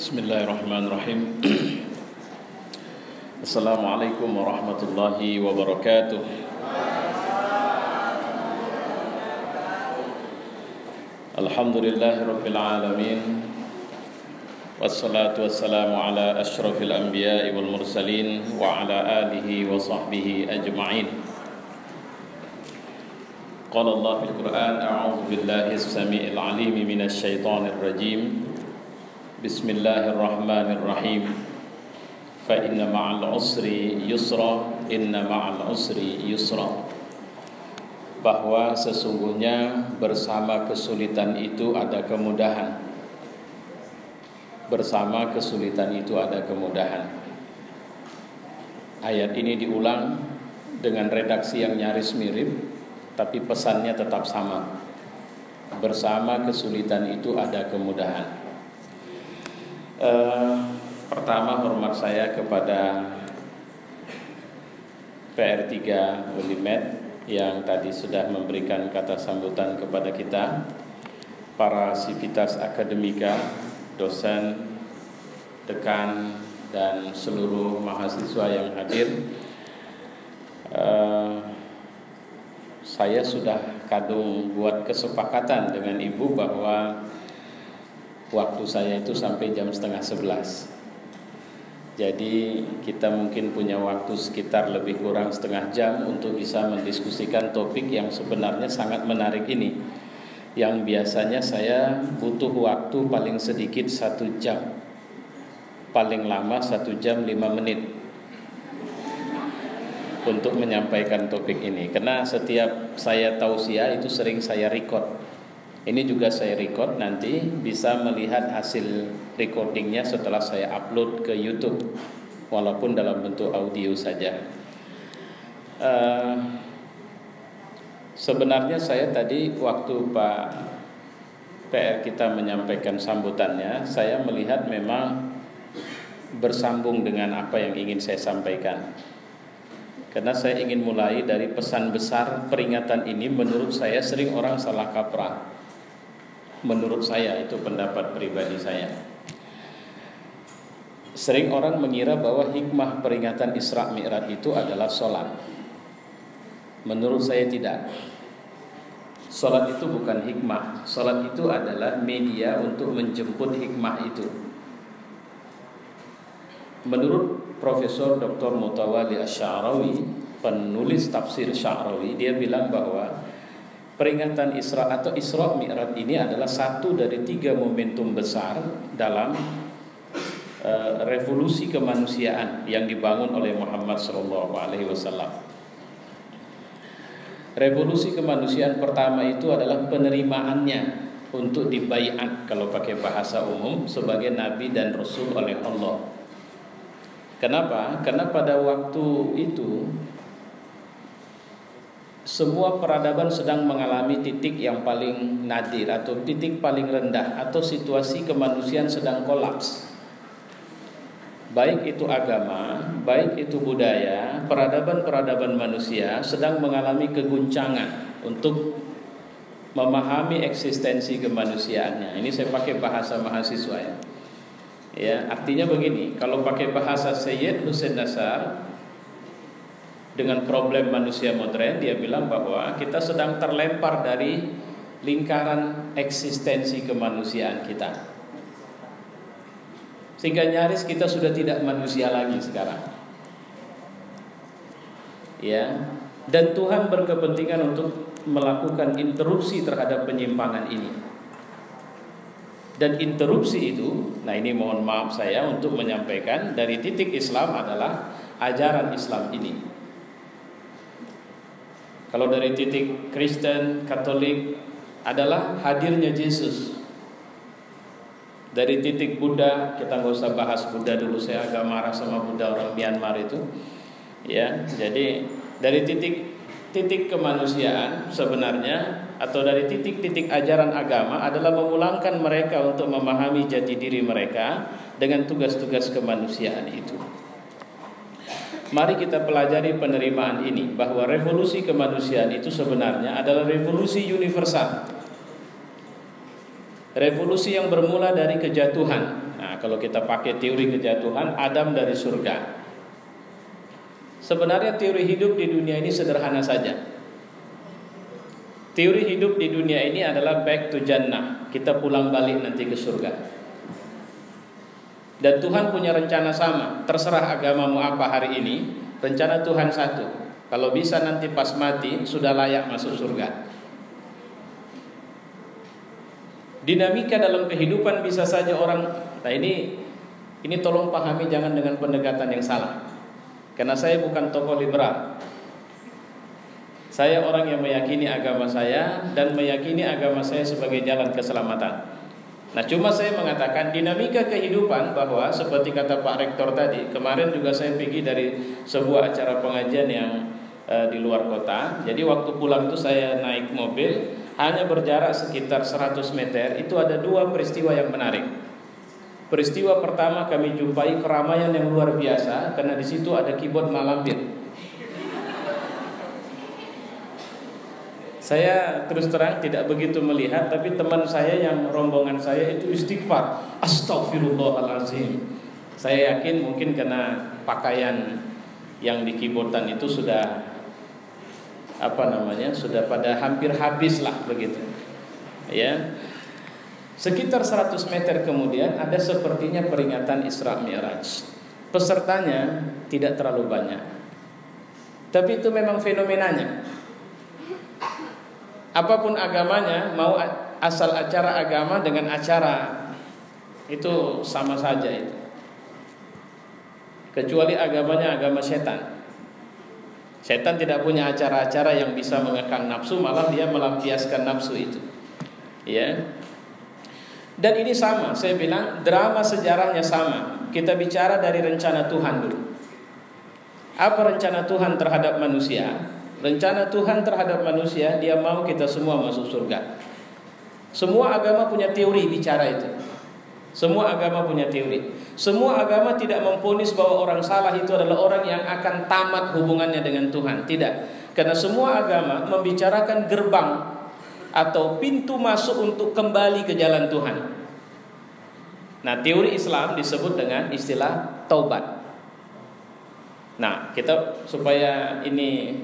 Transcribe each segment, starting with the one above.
Bismillahirrahmanirrahim. Assalamualaikum warahmatullahi wabarakatuh. Alhamdulillahirabbil alamin. Wassalatu wassalamu ala asyrafil anbiya'i wal mursalin wa ala alihi wa sahbihi ajma'in. Qala Allah fil Qur'an, a'udzu billahi as-sami'il 'alim minasy syaithanir rajim. Bismillahirrahmanirrahim. Fa inna ma'al usri yusra, inna ma'al usri yusra. Bahwa sesungguhnya bersama kesulitan itu ada kemudahan. Bersama kesulitan itu ada kemudahan. Ayat ini diulang dengan redaksi yang nyaris mirip, tapi pesannya tetap sama. Bersama kesulitan itu ada kemudahan. Pertama, hormat saya kepada PR3 Ulimed yang tadi sudah memberikan kata sambutan kepada kita, para sivitas akademika, dosen, dekan, dan seluruh mahasiswa yang hadir. Saya sudah kadung buat kesepakatan dengan Ibu bahwa waktu saya itu sampai jam 10:30. Jadi kita mungkin punya waktu sekitar lebih kurang setengah jam untuk bisa mendiskusikan topik yang sebenarnya sangat menarik ini, yang biasanya saya butuh waktu paling sedikit 1 jam, paling lama 1 jam 5 menit untuk menyampaikan topik ini. Karena setiap saya tausiah itu sering saya record. Ini juga saya record, nanti bisa melihat hasil recordingnya setelah saya upload ke YouTube, walaupun dalam bentuk audio saja. Sebenarnya saya tadi waktu Pak PR kita menyampaikan sambutannya, saya melihat memang bersambung dengan apa yang ingin saya sampaikan. Karena saya ingin mulai dari pesan besar peringatan ini. Menurut saya sering orang salah kaprah. Menurut saya, itu pendapat pribadi saya. Sering orang mengira bahwa hikmah peringatan Isra Mi'raj itu adalah sholat. Menurut saya tidak. Sholat itu bukan hikmah. Sholat itu adalah media untuk menjemput hikmah itu. Menurut Profesor Dr. Mutawalli Asy-Sya'rawi, penulis tafsir Sya'rawi, dia bilang bahwa peringatan Isra atau Isra Mi'raj ini adalah satu dari 3 momentum besar dalam revolusi kemanusiaan yang dibangun oleh Muhammad SAW. Revolusi kemanusiaan pertama itu adalah penerimaannya untuk dibaiat, kalau pakai bahasa umum, sebagai Nabi dan Rasul oleh Allah. Kenapa? Karena pada waktu itu semua peradaban sedang mengalami titik yang paling nadir atau titik paling rendah, atau situasi kemanusiaan sedang kolaps. Baik itu agama, baik itu budaya, peradaban-peradaban manusia sedang mengalami keguncangan untuk memahami eksistensi kemanusiaannya. Ini saya pakai bahasa mahasiswa ya. Ya, artinya begini, kalau pakai bahasa Sayyid Hussein Nasar dengan problem manusia modern, dia bilang bahwa kita sedang terlempar dari lingkaran eksistensi kemanusiaan kita, sehingga nyaris kita sudah tidak manusia lagi sekarang. Ya, dan Tuhan berkepentingan untuk melakukan interupsi terhadap penyimpangan ini. Dan interupsi itu, nah ini mohon maaf saya untuk menyampaikan, dari titik Islam adalah ajaran Islam ini. Kalau dari titik Kristen, Katolik adalah hadirnya Yesus. Dari titik Buddha, kita nggak usah bahas Buddha dulu, saya agak marah sama Buddha orang Myanmar itu. Ya, jadi dari titik kemanusiaan sebenarnya, atau dari titik-titik ajaran agama adalah memulangkan mereka untuk memahami jati diri mereka dengan tugas-tugas kemanusiaan itu. Mari kita pelajari penerimaan ini, bahwa revolusi kemanusiaan itu sebenarnya adalah revolusi universal. Revolusi yang bermula dari kejatuhan. Nah, kalau kita pakai teori kejatuhan, Adam dari surga. Sebenarnya teori hidup di dunia ini sederhana saja. Teori hidup di dunia ini adalah back to Jannah. Kita pulang balik nanti ke surga. Dan Tuhan punya rencana sama. Terserah agamamu apa hari ini, rencana Tuhan satu. Kalau bisa nanti pas mati sudah layak masuk surga. Dinamika dalam kehidupan bisa saja orang. Nah ini tolong pahami, jangan dengan pendekatan yang salah. Karena saya bukan tokoh liberal. Saya orang yang meyakini agama saya dan meyakini agama saya sebagai jalan keselamatan. Nah cuma saya mengatakan dinamika kehidupan, bahwa seperti kata Pak Rektor tadi, kemarin juga saya pergi dari sebuah acara pengajian yang di luar kota. Jadi waktu pulang itu saya naik mobil, hanya berjarak sekitar 100 meter, itu ada dua peristiwa yang menarik. Peristiwa pertama, kami jumpai keramaian yang luar biasa karena di situ ada keyboard Malampir. Saya terus terang tidak begitu melihat, tapi teman saya yang rombongan saya itu istighfar, astagfirullahalazim. Saya yakin mungkin karena pakaian yang di keyboardan itu sudah sudah pada hampir habis lah begitu. Ya. Sekitar 100 meter kemudian ada sepertinya peringatan Isra Mi'raj. Pesertanya tidak terlalu banyak, tapi itu memang fenomenanya. Apapun agamanya, mau asal acara agama dengan acara itu sama saja itu. Kecuali agamanya agama setan. Setan tidak punya acara-acara yang bisa mengekang nafsu, malah dia melampiaskan nafsu itu. Ya. Dan ini sama, saya bilang drama sejarahnya sama. Kita bicara dari rencana Tuhan dulu. Apa rencana Tuhan terhadap manusia? Rencana Tuhan terhadap manusia, dia mau kita semua masuk surga. Semua agama punya teori bicara itu. Semua agama punya teori. Semua agama tidak memvonis bahwa orang salah itu adalah orang yang akan tamat hubungannya dengan Tuhan. Tidak. Karena semua agama membicarakan gerbang atau pintu masuk untuk kembali ke jalan Tuhan. Nah, teori Islam disebut dengan istilah taubat. Nah, kita supaya ini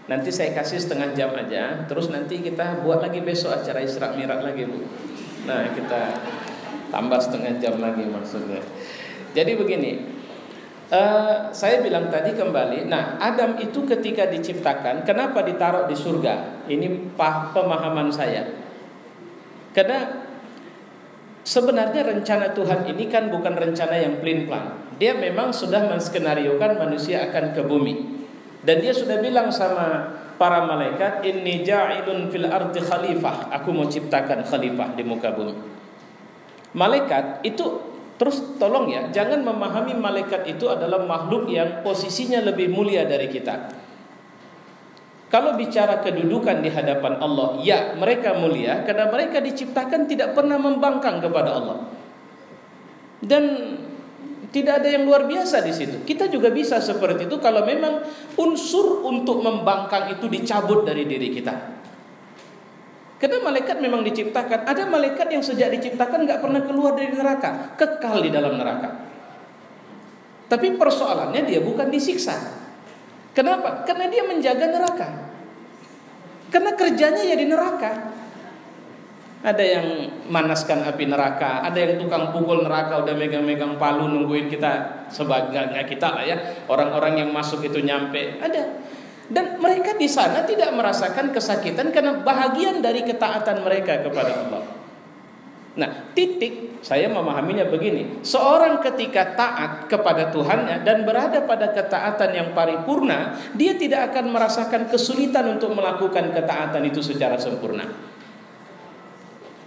nanti saya kasih setengah jam aja, terus nanti kita buat lagi besok acara Isra Mi'raj lagi, Bu. Nah, kita tambah setengah jam lagi maksudnya. Jadi begini, saya bilang tadi kembali. Nah, Adam itu ketika diciptakan, kenapa ditaruh di surga? Ini pemahaman saya. Karena sebenarnya rencana Tuhan ini kan bukan rencana yang plan-plan. Dia memang sudah menskenariokan manusia akan ke bumi. Dan dia sudah bilang sama para malaikat, inni ja'ilun fil ardi khalifah. Aku mau ciptakan khalifah di muka bumi. Malaikat itu, terus tolong ya, jangan memahami malaikat itu adalah makhluk yang posisinya lebih mulia dari kita. Kalau bicara kedudukan di hadapan Allah, ya mereka mulia karena mereka diciptakan tidak pernah membangkang kepada Allah. Dan tidak ada yang luar biasa di situ. Kita juga bisa seperti itu kalau memang unsur untuk membangkang itu dicabut dari diri kita. Karena malaikat memang diciptakan. Ada malaikat yang sejak diciptakan gak pernah keluar dari neraka, kekal di dalam neraka. Tapi persoalannya dia bukan disiksa. Kenapa? Karena dia menjaga neraka. Karena kerjanya ya di neraka. Ada yang manaskan api neraka, ada yang tukang pukul neraka, udah megang-megang palu nungguin kita, sebagiannya kita lah ya, orang-orang yang masuk itu nyampe, ada. Dan mereka di sana tidak merasakan kesakitan karena bahagian dari ketaatan mereka kepada Allah. Nah, titik saya memahaminya begini. Seorang ketika taat kepada Tuhannya dan berada pada ketaatan yang paripurna, dia tidak akan merasakan kesulitan untuk melakukan ketaatan itu secara sempurna.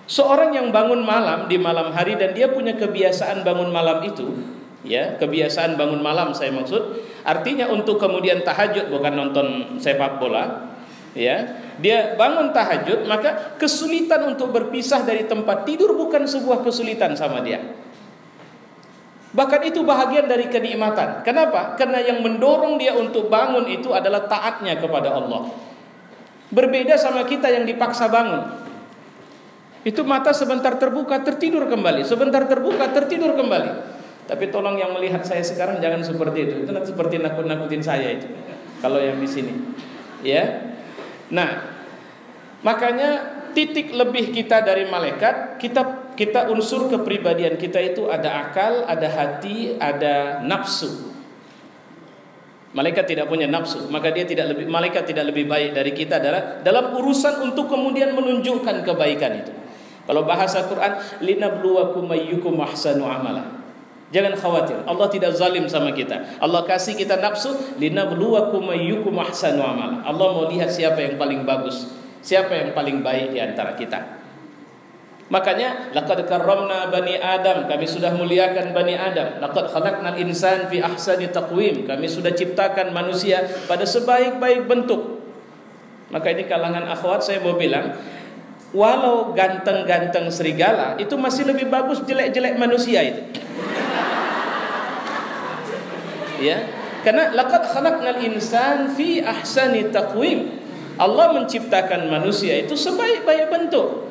Seorang yang bangun malam di malam hari dan dia punya kebiasaan bangun malam itu, ya, kebiasaan bangun malam saya maksud, artinya untuk kemudian tahajud, bukan nonton sepak bola, ya. Dia bangun tahajud, maka kesulitan untuk berpisah dari tempat tidur bukan sebuah kesulitan sama dia. Bahkan itu bahagian dari kenikmatan. Kenapa? Karena yang mendorong dia untuk bangun itu adalah taatnya kepada Allah. Berbeda sama kita yang dipaksa bangun. Itu mata sebentar terbuka, tertidur kembali. Sebentar terbuka, tertidur kembali. Tapi tolong yang melihat saya sekarang jangan seperti itu. Itu nanti seperti nakut-nakutin saya itu. Kalau yang di sini, ya. Nah, makanya titik lebih kita dari malaikat, kita unsur kepribadian kita itu ada akal, ada hati, ada nafsu. Malaikat tidak punya nafsu, maka malaikat tidak lebih baik dari kita dalam urusan untuk kemudian menunjukkan kebaikan itu. Kalau bahasa Quran, linabluwakum ayyukum ahsanu amala. Jangan khawatir, Allah tidak zalim sama kita. Allah kasih kita nafsu, linabluwakum ayyukum ahsanu amala. Allah mau lihat siapa yang paling bagus, siapa yang paling baik di antara kita. Makanya laqad karramna bani Adam, kami sudah muliakan bani Adam. Laqad khalaqnal insan fi ahsani taqwim, kami sudah ciptakan manusia pada sebaik-baik bentuk. Maka ini kalangan akhwat saya mau bilang, walau ganteng-ganteng serigala itu masih lebih bagus jelek-jelek manusia itu. Ya, karena laqad khalaqnal insan fi ahsani taqwim. Allah menciptakan manusia itu sebaik-baik bentuk.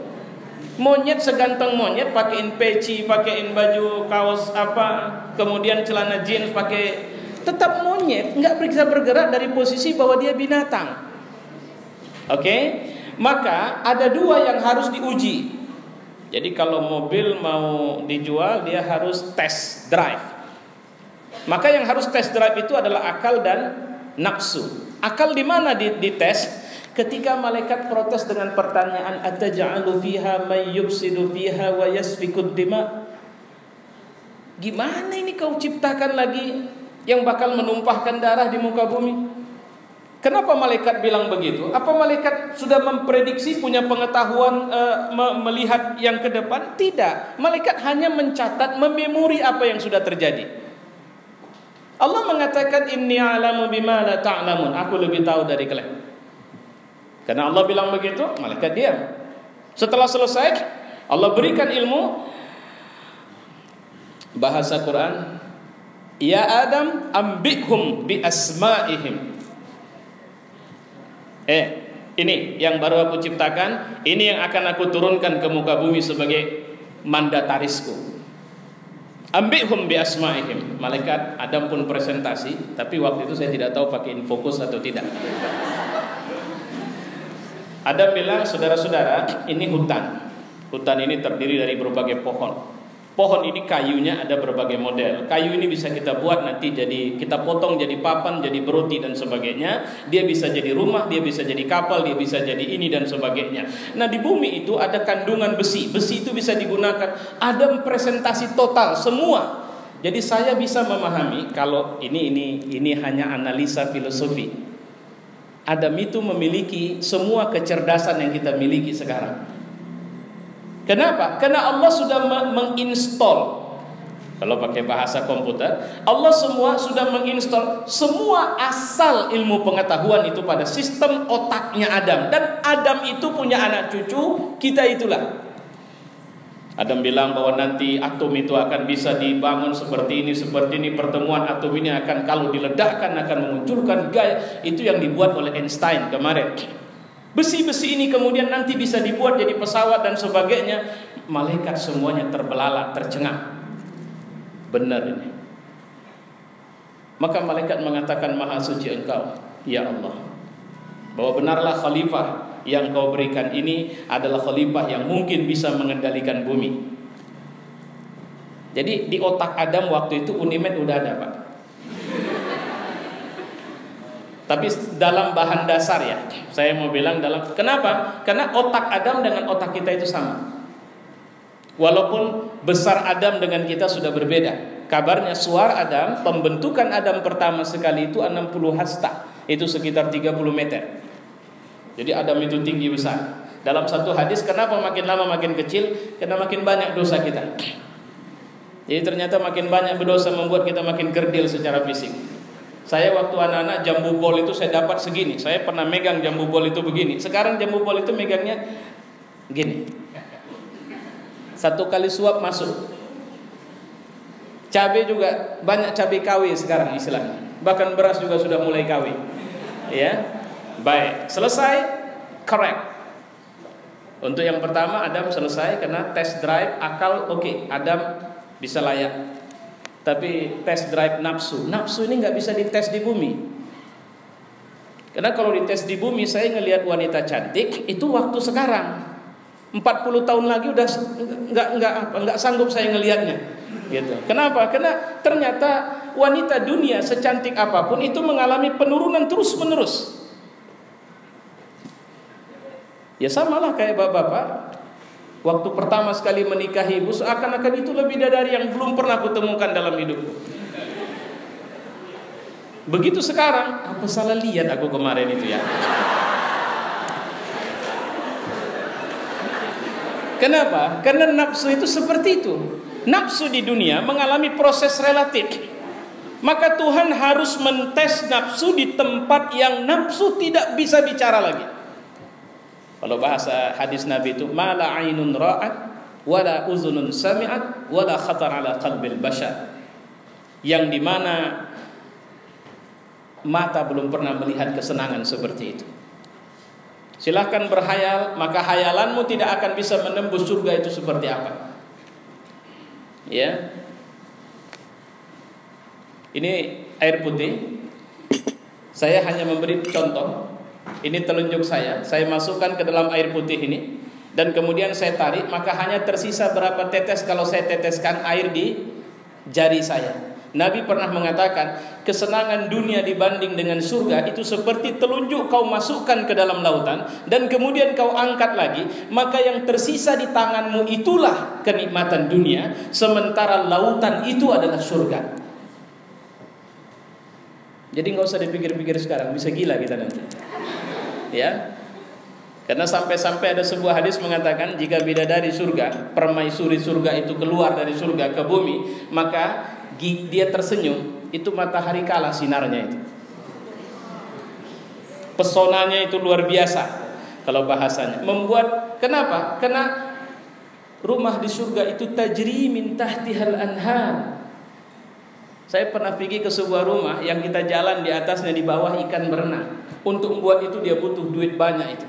Monyet seganteng monyet, pakein peci, pakein baju kaos apa, kemudian celana jeans pakai, tetap monyet, nggak bisa bergerak dari posisi bahwa dia binatang. Oke? Maka ada dua yang harus diuji. Jadi kalau mobil mau dijual, dia harus test drive. Maka yang harus test drive itu adalah akal dan nafsu. Akal di mana dites? Ketika malaikat protes dengan pertanyaan, ataj'alu fiha may yufsidu fiha wa yasfikud dima. Gimana ini kau ciptakan lagi yang bakal menumpahkan darah di muka bumi? Kenapa malaikat bilang begitu? Apa malaikat sudah memprediksi, punya pengetahuan melihat yang ke depan? Tidak. Malaikat hanya mencatat, mememori apa yang sudah terjadi. Allah mengatakan, inni a'lamu bima la ta'lamun. Aku lebih tahu dari kalian. Karena Allah bilang begitu, malaikat diam. Setelah selesai, Allah berikan ilmu. Bahasa Quran, ya Adam, ambihum bi asma'ihim. Ini yang baru aku ciptakan, ini yang akan aku turunkan ke muka bumi sebagai mandatarisku. Ambihum bi asma'ihim. Malaikat Adam pun presentasi, tapi waktu itu saya tidak tahu pakai infocus atau tidak. Adam bilang, saudara-saudara, ini hutan. Hutan ini terdiri dari berbagai pohon. Pohon ini kayunya ada berbagai model. Kayu ini bisa kita buat nanti kita potong jadi papan, jadi beroti dan sebagainya. Dia bisa jadi rumah, dia bisa jadi kapal, dia bisa jadi ini dan sebagainya. Nah, di bumi itu ada kandungan besi. Besi itu bisa digunakan. Adam presentasi total semua. Jadi saya bisa memahami kalau ini hanya analisa filosofi. Adam itu memiliki semua kecerdasan yang kita miliki sekarang. Kenapa? Karena Allah sudah menginstall. Kalau pakai bahasa komputer, Allah sudah menginstall semua asal ilmu pengetahuan itu pada sistem otaknya Adam. Dan Adam itu punya anak cucu, kita itulah. Adam bilang bahwa nanti atom itu akan bisa dibangun seperti ini, pertemuan atom ini akan kalau diledakkan akan memunculkan gaya. Itu yang dibuat oleh Einstein kemarin. Besi-besi ini kemudian nanti bisa dibuat jadi pesawat dan sebagainya. Malaikat semuanya terbelalak, tercengang. Benar ini. Maka malaikat mengatakan, Maha suci Engkau, ya Allah, bahwa benarlah khalifah yang kau berikan ini adalah khalifah yang mungkin bisa mengendalikan bumi. Jadi di otak Adam waktu itu Unimed udah ada, Pak. Tapi dalam bahan dasar ya, saya mau bilang kenapa? Karena otak Adam dengan otak kita itu sama. Walaupun besar Adam dengan kita sudah berbeda. Kabarnya suara Adam, pembentukan Adam pertama sekali itu 60 hasta. Itu sekitar 30 meter. Jadi Adam itu tinggi besar. Dalam satu hadis, kenapa makin lama makin kecil? Karena makin banyak dosa kita. Jadi ternyata makin banyak berdosa membuat kita makin kerdil secara fisik. Saya waktu anak-anak jambu bol itu saya dapat segini. Saya pernah megang jambu bol itu begini. Sekarang jambu bol itu megangnya gini. Satu kali suap masuk. Cabai juga banyak, cabai KW sekarang istilahnya. Bahkan beras juga sudah mulai KW. Ya. Baik, selesai, correct. Untuk yang pertama Adam selesai karena test drive akal, oke, Adam bisa layak. Tapi test drive nafsu ini nggak bisa dites di bumi. Karena kalau dites di bumi, saya ngelihat wanita cantik itu waktu sekarang. 40 tahun lagi udah nggak sanggup saya ngelihatnya. Gitu. Kenapa? Karena ternyata wanita dunia secantik apapun itu mengalami penurunan terus menerus. Ya samalah kayak bapak-bapak. Waktu pertama sekali menikahi ibu, seakan-akan itu lebih dari yang belum pernah kutemukan dalam hidupku. Begitu sekarang, apa salah lihat aku kemarin itu ya? Kenapa? Karena nafsu itu seperti itu. Nafsu di dunia mengalami proses relatif. Maka Tuhan harus mentes nafsu di tempat yang nafsu tidak bisa bicara lagi. Kalau bahasa hadis Nabi itu, mala ainun ra'at wala uzunun sami'at wala khatar ala qalbil bashar. Yang dimana mata belum pernah melihat kesenangan seperti itu. Silahkan berhayal, maka hayalanmu tidak akan bisa menembus surga itu seperti apa. Ya. Ini air putih. Saya hanya memberi contoh. Ini telunjuk saya masukkan ke dalam air putih ini, dan kemudian saya tarik, maka hanya tersisa berapa tetes kalau saya teteskan air di jari saya. Nabi pernah mengatakan, kesenangan dunia dibanding dengan surga itu seperti telunjuk kau masukkan ke dalam lautan dan kemudian kau angkat lagi, maka yang tersisa di tanganmu itulah kenikmatan dunia, sementara lautan itu adalah surga. Jadi nggak usah dipikir-pikir sekarang, bisa gila kita nanti. Ya, karena sampai-sampai ada sebuah hadis mengatakan, jika bidadari surga, permaisuri surga itu keluar dari surga ke bumi, maka dia tersenyum, itu matahari kalah sinarnya itu. Pesonanya itu luar biasa. Kalau bahasanya membuat, kenapa? Karena rumah di surga itu tajri min tahtihal anhar. Saya pernah pergi ke sebuah rumah yang kita jalan di atasnya, di bawah ikan berenang. Untuk membuat itu dia butuh duit banyak itu.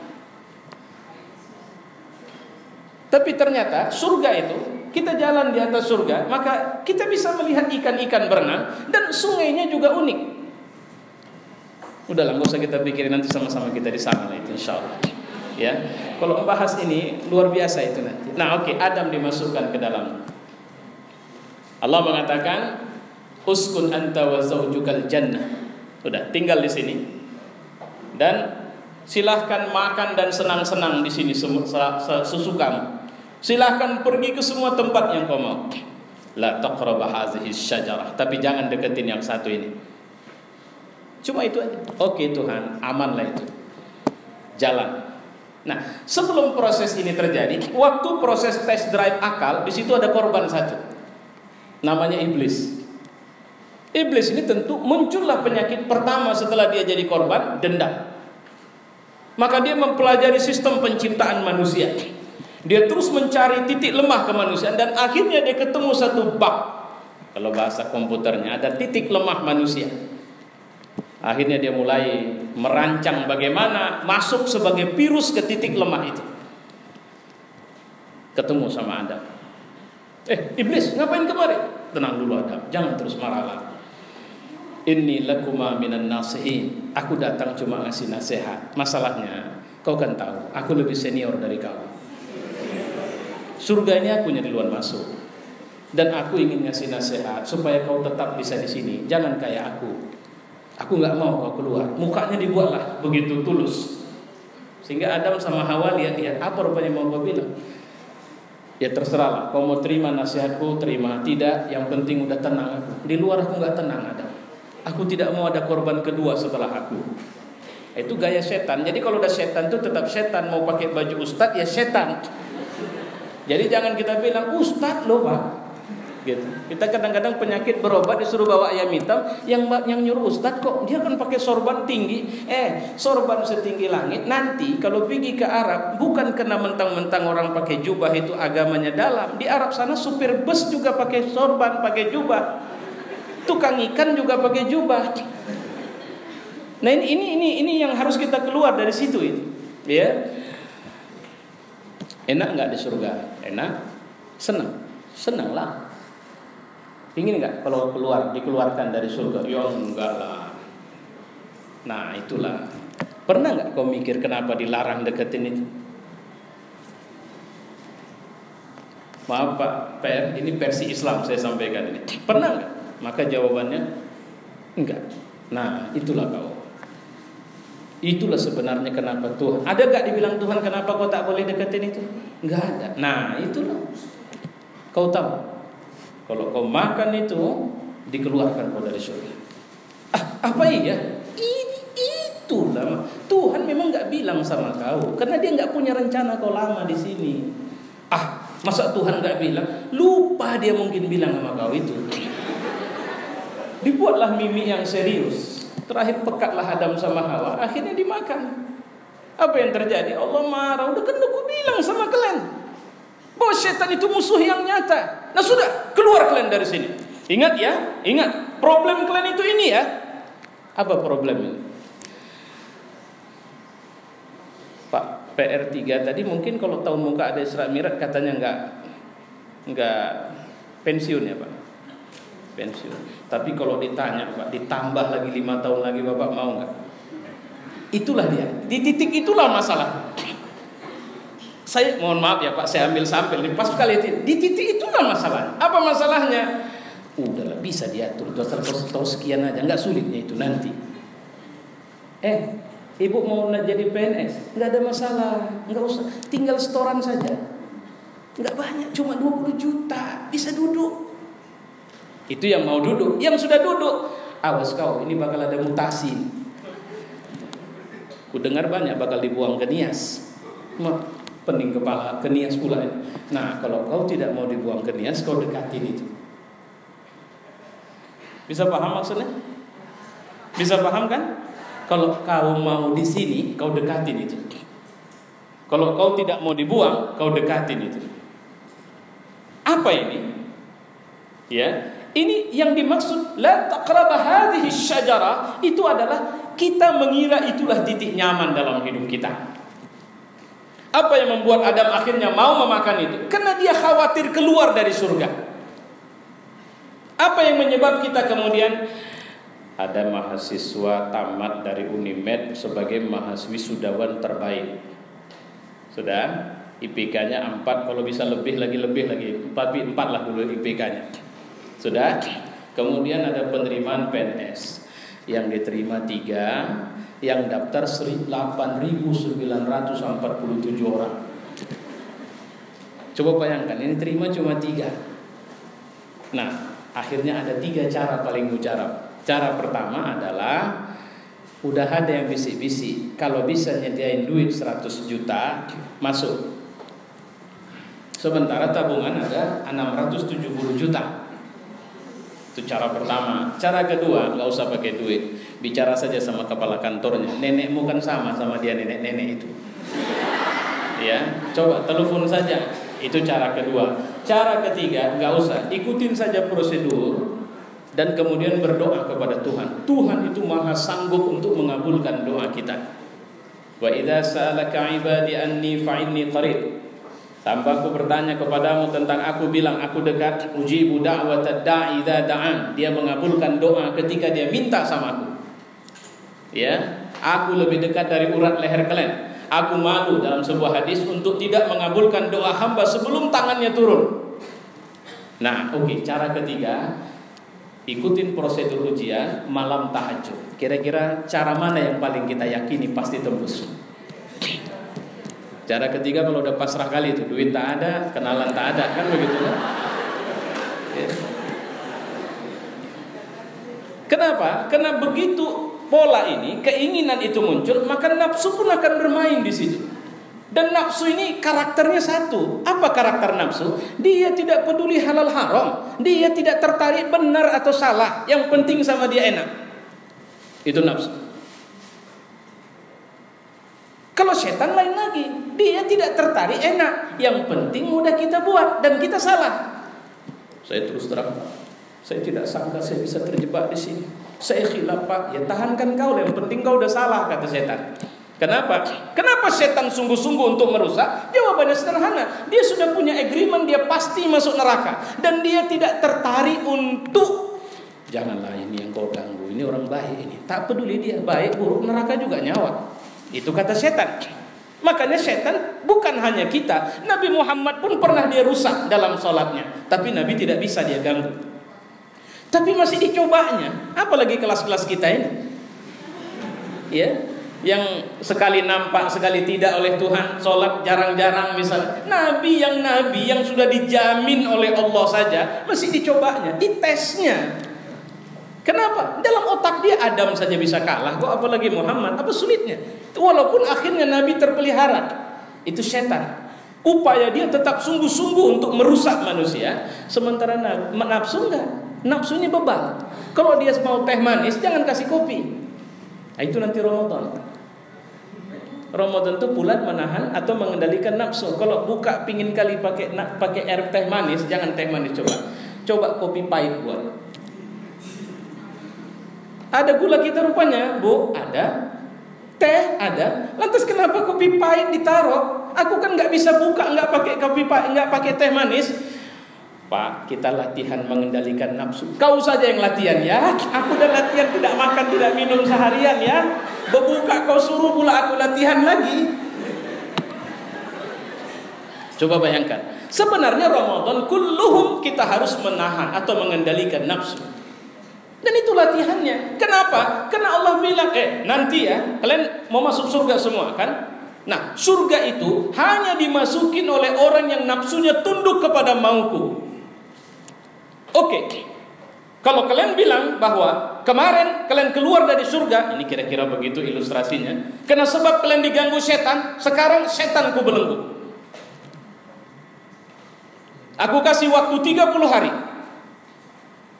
Tapi ternyata surga itu, kita jalan di atas surga, maka kita bisa melihat ikan-ikan berenang dan sungainya juga unik. Udahlah, nggak usah kita pikirin, nanti sama-sama kita di sana itu insyaallah. Ya, kalau membahas ini luar biasa itu nanti. Nah, oke, Adam dimasukkan ke dalam. Allah mengatakan, uskun anta wa zaujukal jannah. Udah, tinggal di sini. Dan silahkan makan dan senang-senang di sini sesukamu. Silahkan pergi ke semua tempat yang kau mau. La taqraba hazihi syajarah, tapi jangan deketin yang satu ini. Cuma itu aja. Oke Tuhan, amanlah itu. Jalan. Nah, sebelum proses ini terjadi, waktu proses test drive akal, di situ ada korban satu. Namanya iblis. Iblis ini tentu muncullah penyakit pertama setelah dia jadi korban, dendam. Maka dia mempelajari sistem penciptaan manusia. Dia terus mencari titik lemah kemanusiaan dan akhirnya dia ketemu satu bug. Kalau bahasa komputernya ada titik lemah manusia. Akhirnya dia mulai merancang bagaimana masuk sebagai virus ke titik lemah itu. Ketemu sama Adam. Iblis, ngapain kemarin? Tenang dulu Adam, jangan terus marah. Inni lakuma minan nasihin. Aku datang cuma ngasih nasihat. Masalahnya, kau kan tahu, aku lebih senior dari kau. Surga ini aku yang duluan masuk. Dan aku ingin ngasih nasihat supaya kau tetap bisa di sini. Jangan kayak aku. Aku nggak mau kau keluar. Mukanya dibuatlah begitu tulus. Sehingga Adam sama Hawa lihat apa rupanya mau kau bilang. Ya terserahlah. Kau mau terima nasihatku, terima. Tidak, yang penting udah tenang aku. Di luar aku nggak tenang Adam. Aku tidak mau ada korban kedua setelah aku. Itu gaya setan. Jadi kalau udah setan itu tetap setan. Mau pakai baju ustadz ya setan. Jadi jangan kita bilang ustadz loh pak. Gitu. Kita kadang-kadang penyakit berobat disuruh bawa ayam hitam. Yang nyuruh ustadz kok dia kan pakai sorban tinggi. Sorban setinggi langit. Nanti kalau pergi ke Arab, bukan kena mentang-mentang orang pakai jubah itu agamanya dalam. Di Arab sana supir bus juga pakai sorban, pakai jubah. Tukang ikan juga pakai jubah. Nah ini yang harus kita keluar dari situ itu, ya. Enak nggak di surga? Enak, senang, senanglah. Ingin nggak kalau dikeluarkan dari surga? Ya enggak lah. Nah itulah. Pernah nggak kau mikir kenapa dilarang deketin itu? Maaf Pak PR, ini versi Islam saya sampaikan ini. Pernah nggak? Maka jawabannya enggak. Nah itulah kau. Itulah sebenarnya kenapa Tuhan. Ada nggak dibilang Tuhan kenapa kau tak boleh deketin itu? Enggak ada. Nah itulah. Kau tahu. Kalau kau makan itu dikeluarkan kau dari surga. Apa iya? Itulah. Tuhan memang nggak bilang sama kau, karena dia nggak punya rencana kau lama di sini. Masa Tuhan nggak bilang? Lupa dia mungkin bilang sama kau itu. Dibuatlah mimik yang serius. Terakhir pekatlah Adam sama Hawa, akhirnya dimakan. Apa yang terjadi? Allah marah. Udah kan aku bilang sama kalian bahwa setan itu musuh yang nyata. Nah sudah, keluar kalian dari sini. Ingat ya, ingat. Problem kalian itu ini ya. Apa problem ini? Pak PR3 tadi mungkin kalau tahun muka ada Isra Mi'raj katanya enggak pensiun ya Pak. Pensiun. Tapi kalau ditanya Pak, ditambah lagi 5 tahun lagi Bapak mau enggak? Itulah dia. Di titik itulah masalah. Saya mohon maaf ya Pak, saya ambil sampel nih pas sekali itu. Di titik itulah masalah. Apa masalahnya? Udahlah bisa diatur. Tahu sekian aja, enggak sulitnya itu nanti. Ibu mau jadi PNS, enggak ada masalah, enggak usah, tinggal setoran saja. Enggak banyak, cuma 20 juta, bisa duduk. Itu yang mau duduk. Yang sudah duduk, awas kau, ini bakal ada mutasi. Ku dengar banyak bakal dibuang ke Nias. Pening kepala ke Nias pula. Nah kalau kau tidak mau dibuang ke Nias, kau dekatin itu. Bisa paham maksudnya? Bisa paham kan? Kalau kau mau di sini, kau dekatin itu. Kalau kau tidak mau dibuang, kau dekatin itu. Apa ini? Ya, ini yang dimaksud la taqraba hadhihi syajarah itu adalah kita mengira itulah titik nyaman dalam hidup kita. Apa yang membuat Adam akhirnya mau memakan itu? Karena dia khawatir keluar dari surga. Apa yang menyebab kita kemudian ada mahasiswa tamat dari Unimed sebagai mahasiswisawan terbaik. Sudah, IPK-nya 4, kalau bisa lebih lagi. Tapi 4 lah dulu IPK-nya. Sudah. Kemudian ada penerimaan PNS yang diterima 3, yang daftar 8.947 orang. Coba bayangkan, ini terima cuma 3. Nah, akhirnya ada 3 cara paling mujarab. Cara pertama adalah udah ada yang bisik-bisik, kalau bisa nyediain duit 100 juta masuk. Sementara tabungan ada 670 juta. Itu cara pertama. Cara kedua, nggak usah pakai duit, bicara saja sama kepala kantornya. Nenekmu kan sama dia nenek itu. Ya, coba telepon saja. Itu cara kedua. Cara ketiga, nggak usah, ikutin saja prosedur dan kemudian berdoa kepada Tuhan. Tuhan itu maha sanggup untuk mengabulkan doa kita. Wa idza sa'alaka 'ibadi anni fa'inni qarib. Tanpa aku bertanya kepadamu tentang aku, bilang aku dekat. Ujibu da'watad da'i idza da'an. Dia mengabulkan doa ketika dia minta sama aku. Ya, aku lebih dekat dari urat leher kalian. Aku malu dalam sebuah hadis untuk tidak mengabulkan doa hamba sebelum tangannya turun. Nah, oke, cara ketiga, ikutin prosedur ujian malam tahajud. Kira-kira cara mana yang paling kita yakini pasti tembus? Cara ketiga kalau udah pasrah kali itu, duit tak ada, kenalan tak ada, kan begitu kan? Ya. Kenapa? Karena begitu pola ini, keinginan itu muncul, maka nafsu pun akan bermain di situ. Dan nafsu ini karakternya satu. Apa karakter nafsu? Dia tidak peduli halal haram. Dia tidak tertarik benar atau salah. Yang penting sama dia enak. Itu nafsu. Kalau setan lain lagi. Dia tidak tertarik enak. Yang penting mudah kita buat dan kita salah. Saya terus terang, saya tidak sangka saya bisa terjebak di sini. Saya khilaf Pak. Ya tahankan kau, yang penting kau udah salah, kata setan. Kenapa? Kenapa setan sungguh-sungguh untuk merusak? Jawabannya sederhana. Dia sudah punya agreement, dia pasti masuk neraka. Dan dia tidak tertarik untuk, janganlah ini yang kau ganggu, ini orang baik ini. Tak peduli dia baik, buruk, neraka juga nyawa. Itu kata setan. Makanya setan bukan hanya kita. Nabi Muhammad pun pernah dia rusak dalam sholatnya. Tapi Nabi tidak bisa dia ganggu. Tapi masih dicobanya. Apalagi kelas-kelas kita ini. Ya, yang sekali nampak sekali tidak oleh Tuhan, sholat jarang-jarang misalnya. Nabi yang sudah dijamin oleh Allah saja masih dicobanya, ditesnya. Kenapa? Dalam otak dia Adam saja bisa kalah, kok apalagi Muhammad? Apa sulitnya? Walaupun akhirnya Nabi terpelihara. Itu setan. Upaya dia tetap sungguh-sungguh untuk merusak manusia, sementara nafsu enggak. Nafsunya bebal. Kalau dia mau teh manis jangan kasih kopi. Nah, itu nanti Ramadan. Ramadan itu bulan menahan atau mengendalikan nafsu. Kalau buka pingin kali pakai air teh manis, jangan teh manis, coba kopi pahit buat. Ada gula kita rupanya, Bu, ada. Teh ada. Lantas kenapa kopi pahit ditaruh? Aku kan nggak bisa buka nggak pakai kopi pahit, nggak pakai teh manis. Pak, kita latihan mengendalikan nafsu. Kau saja yang latihan ya. Aku udah latihan tidak makan, tidak minum seharian ya. Berbuka kau suruh pula aku latihan lagi. Coba bayangkan. Sebenarnya Ramadan kulluhum kita harus menahan atau mengendalikan nafsu. Dan itu latihannya. Kenapa? Karena Allah bilang, nanti ya, kalian mau masuk surga semua kan? Nah, surga itu hanya dimasukin oleh orang yang nafsunya tunduk kepada mauku. Oke, kalau kalian bilang bahwa kemarin kalian keluar dari surga, ini kira-kira begitu ilustrasinya. Karena sebab kalian diganggu setan, sekarang setanku belenggu. Aku kasih waktu 30 hari.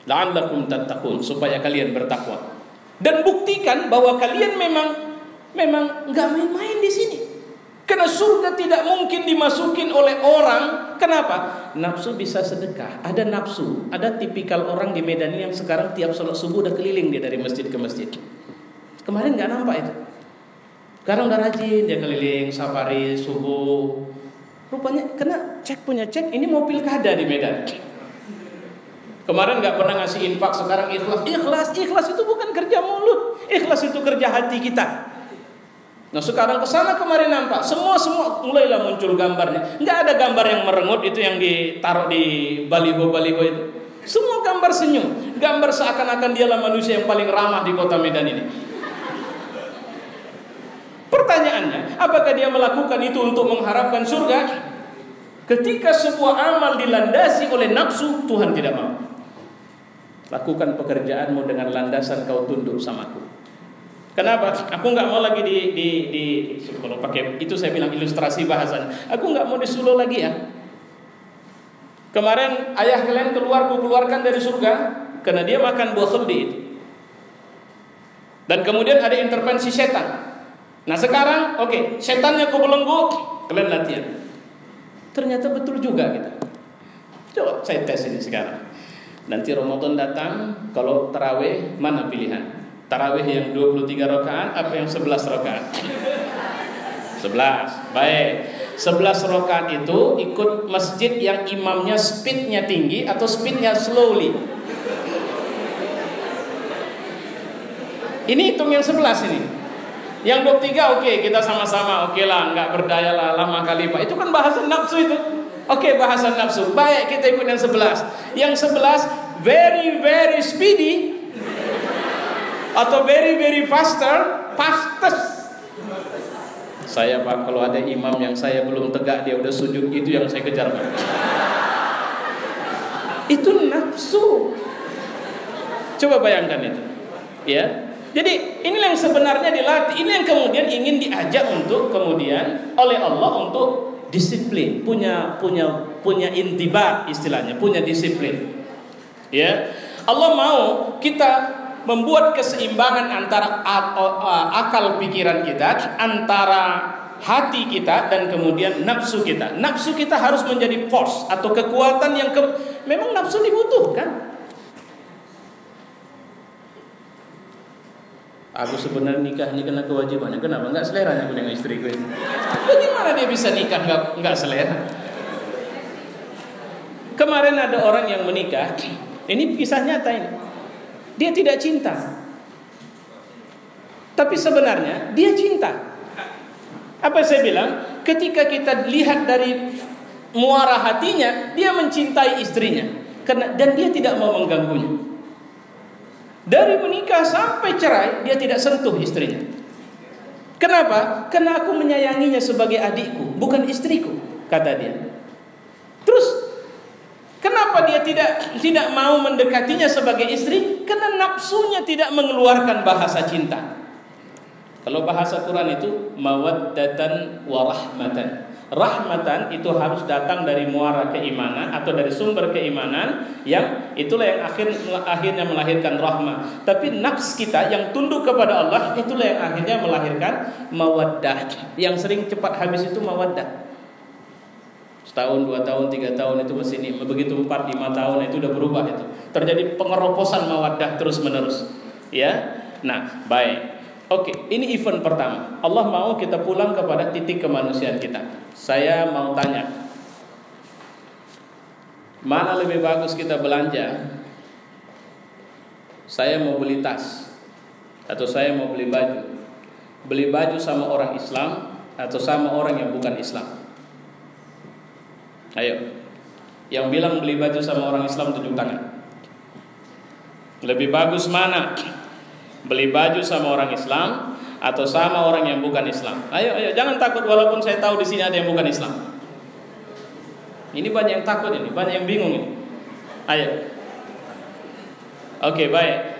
La'allakum tattaqun, supaya kalian bertakwa. Dan buktikan bahwa kalian memang enggak main-main di sini. Karena surga tidak mungkin dimasukin oleh orang. Kenapa? Nafsu bisa sedekah. Ada nafsu. Ada tipikal orang di Medan ini yang sekarang tiap sholat subuh udah keliling dia dari masjid ke masjid. Kemarin nggak nampak itu. Sekarang udah rajin dia keliling safari subuh. Rupanya kena punya cek ini mau pilkada di Medan. Kemarin nggak pernah ngasih infak, sekarang ikhlas. Ikhlas itu bukan kerja mulut. Ikhlas itu kerja hati kita. Nah sekarang kesana kemarin nampak semua mulailah muncul gambarnya. Nggak ada gambar yang merengut itu yang ditaruh di baliho itu. Semua gambar senyum, gambar seakan-akan dialah manusia yang paling ramah di kota Medan ini. Pertanyaannya, apakah dia melakukan itu untuk mengharapkan surga? Ketika sebuah amal dilandasi oleh nafsu, Tuhan tidak mau. Lakukan pekerjaanmu dengan landasan kau tunduk samaku. Kenapa? Aku nggak mau lagi kalau pakai itu saya bilang ilustrasi bahasan. Aku nggak mau disuruh lagi ya. Kemarin ayah kalian keluarkan dari surga karena dia makan buah khamdi itu. Dan kemudian ada intervensi setan. Nah sekarang, setannya kau belenggu, kalian latihan. Ternyata betul juga gitu. Coba saya tes ini sekarang. Nanti Ramadan datang, kalau tarawih mana pilihan? Tarawih yang 23 rakaat apa yang 11 rakaat? 11. Baik. 11 rakaat itu ikut masjid yang imamnya speednya tinggi atau speednya slowly? Ini hitung yang 11 ini. Yang 23 kita sama-sama lah, nggak berdaya lah lama kali Pak. Itu kan bahasan nafsu itu. Bahasan nafsu. Baik, kita ikut yang 11. Yang 11 very very speedy atau very very fastest. Saya Pak, kalau ada imam yang saya belum tegak dia udah sujud, itu yang saya kejar Pak. Itu nafsu. Coba bayangkan itu. Ya. Jadi inilah yang sebenarnya dilatih, ini yang kemudian ingin diajak untuk kemudian oleh Allah untuk disiplin, punya intibat istilahnya, punya disiplin. Ya. Allah mau kita membuat keseimbangan antara akal pikiran kita, antara hati kita dan kemudian nafsu kita. Nafsu kita harus menjadi force atau kekuatan yang memang nafsu dibutuhkan. Aku sebenarnya nikah ini karena kewajibannya. Kenapa? Enggak seleranya aku dengan istriku ini. Bagaimana dia bisa nikah enggak selera? Kemarin ada orang yang menikah. Ini kisah nyata ini. Dia tidak cinta. Tapi sebenarnya dia cinta. Apa saya bilang? Ketika kita lihat dari muara hatinya, dia mencintai istrinya. Dan dia tidak mau mengganggunya. Dari menikah sampai cerai, dia tidak sentuh istrinya. Kenapa? Karena aku menyayanginya sebagai adikku, bukan istriku, kata dia. Terus, kenapa dia tidak mau mendekatinya sebagai istri? Karena nafsunya tidak mengeluarkan bahasa cinta. Kalau bahasa Quran itu mawaddatan wa rahmatan. Rahmatan itu harus datang dari muara keimanan atau dari sumber keimanan, yang itulah yang akhirnya melahirkan rahmah. Tapi nafs kita yang tunduk kepada Allah, itulah yang akhirnya melahirkan mawaddah. Yang sering cepat habis itu mawaddah. Setahun, 2 tahun, 3 tahun itu mesti ini. Begitu 4, 5 tahun itu udah berubah itu. Terjadi pengeroposan mawaddah terus menerus. Ya. Nah, baik. Oke, ini event pertama. Allah mau kita pulang kepada titik kemanusiaan kita. Saya mau tanya, mana lebih bagus kita belanja? Saya mau beli tas, atau saya mau beli baju. Beli baju sama orang Islam atau sama orang yang bukan Islam? Ayo, yang bilang beli baju sama orang Islam tunjuk tangan. Lebih bagus mana? Beli baju sama orang Islam atau sama orang yang bukan Islam? Ayo, jangan takut walaupun saya tahu di sini ada yang bukan Islam. Ini banyak yang takut ini, banyak yang bingung ini. Ayo. Oke, baik.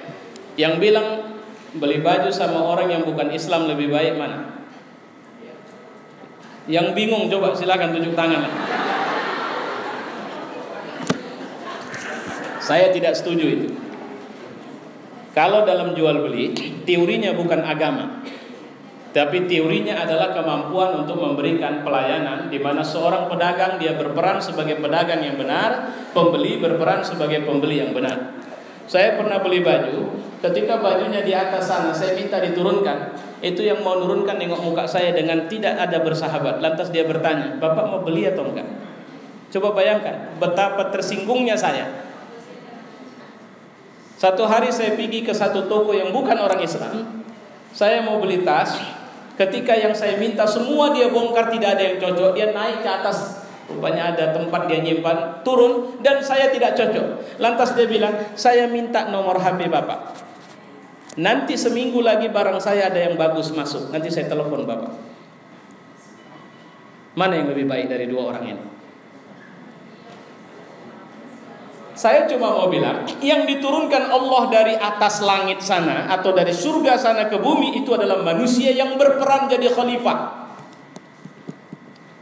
Yang bilang beli baju sama orang yang bukan Islam lebih baik mana? Yang bingung coba silakan tunjuk tangan. Saya tidak setuju itu. Kalau dalam jual beli, teorinya bukan agama, tapi teorinya adalah kemampuan untuk memberikan pelayanan, di mana seorang pedagang dia berperan sebagai pedagang yang benar, pembeli berperan sebagai pembeli yang benar. Saya pernah beli baju, ketika bajunya di atas sana, saya minta diturunkan. Itu yang mau nurunkan nengok muka saya dengan tidak ada bersahabat. Lantas dia bertanya, "Bapak mau beli atau enggak?" Coba bayangkan betapa tersinggungnya saya. Satu hari saya pergi ke satu toko yang bukan orang Islam. Saya mau beli tas. Ketika yang saya minta semua dia bongkar, tidak ada yang cocok. Dia naik ke atas, rupanya ada tempat dia nyimpan, turun, dan saya tidak cocok. Lantas dia bilang, "Saya minta nomor HP Bapak. Nanti seminggu lagi barang saya ada yang bagus masuk. Nanti saya telepon Bapak." Mana yang lebih baik dari dua orang ini? Saya cuma mau bilang, yang diturunkan Allah dari atas langit sana atau dari surga sana ke bumi itu adalah manusia yang berperan jadi khalifah.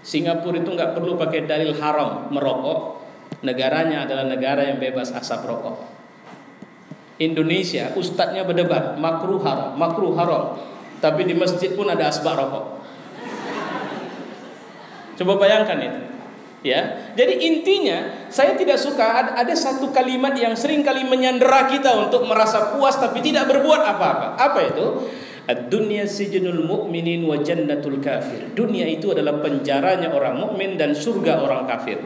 Singapura itu nggak perlu pakai dalil haram merokok. Negaranya adalah negara yang bebas asap rokok. Indonesia, ustadznya berdebat makruh haram. Tapi di masjid pun ada asbak rokok. Coba bayangkan itu. Ya, jadi intinya saya tidak suka ada satu kalimat yang sering kali menyandera kita untuk merasa puas tapi tidak berbuat apa-apa. Apa itu? Ad-dunya sijnul mu'minin wa jannatul kafir. Dunia itu adalah penjaranya orang mukmin dan surga orang kafir.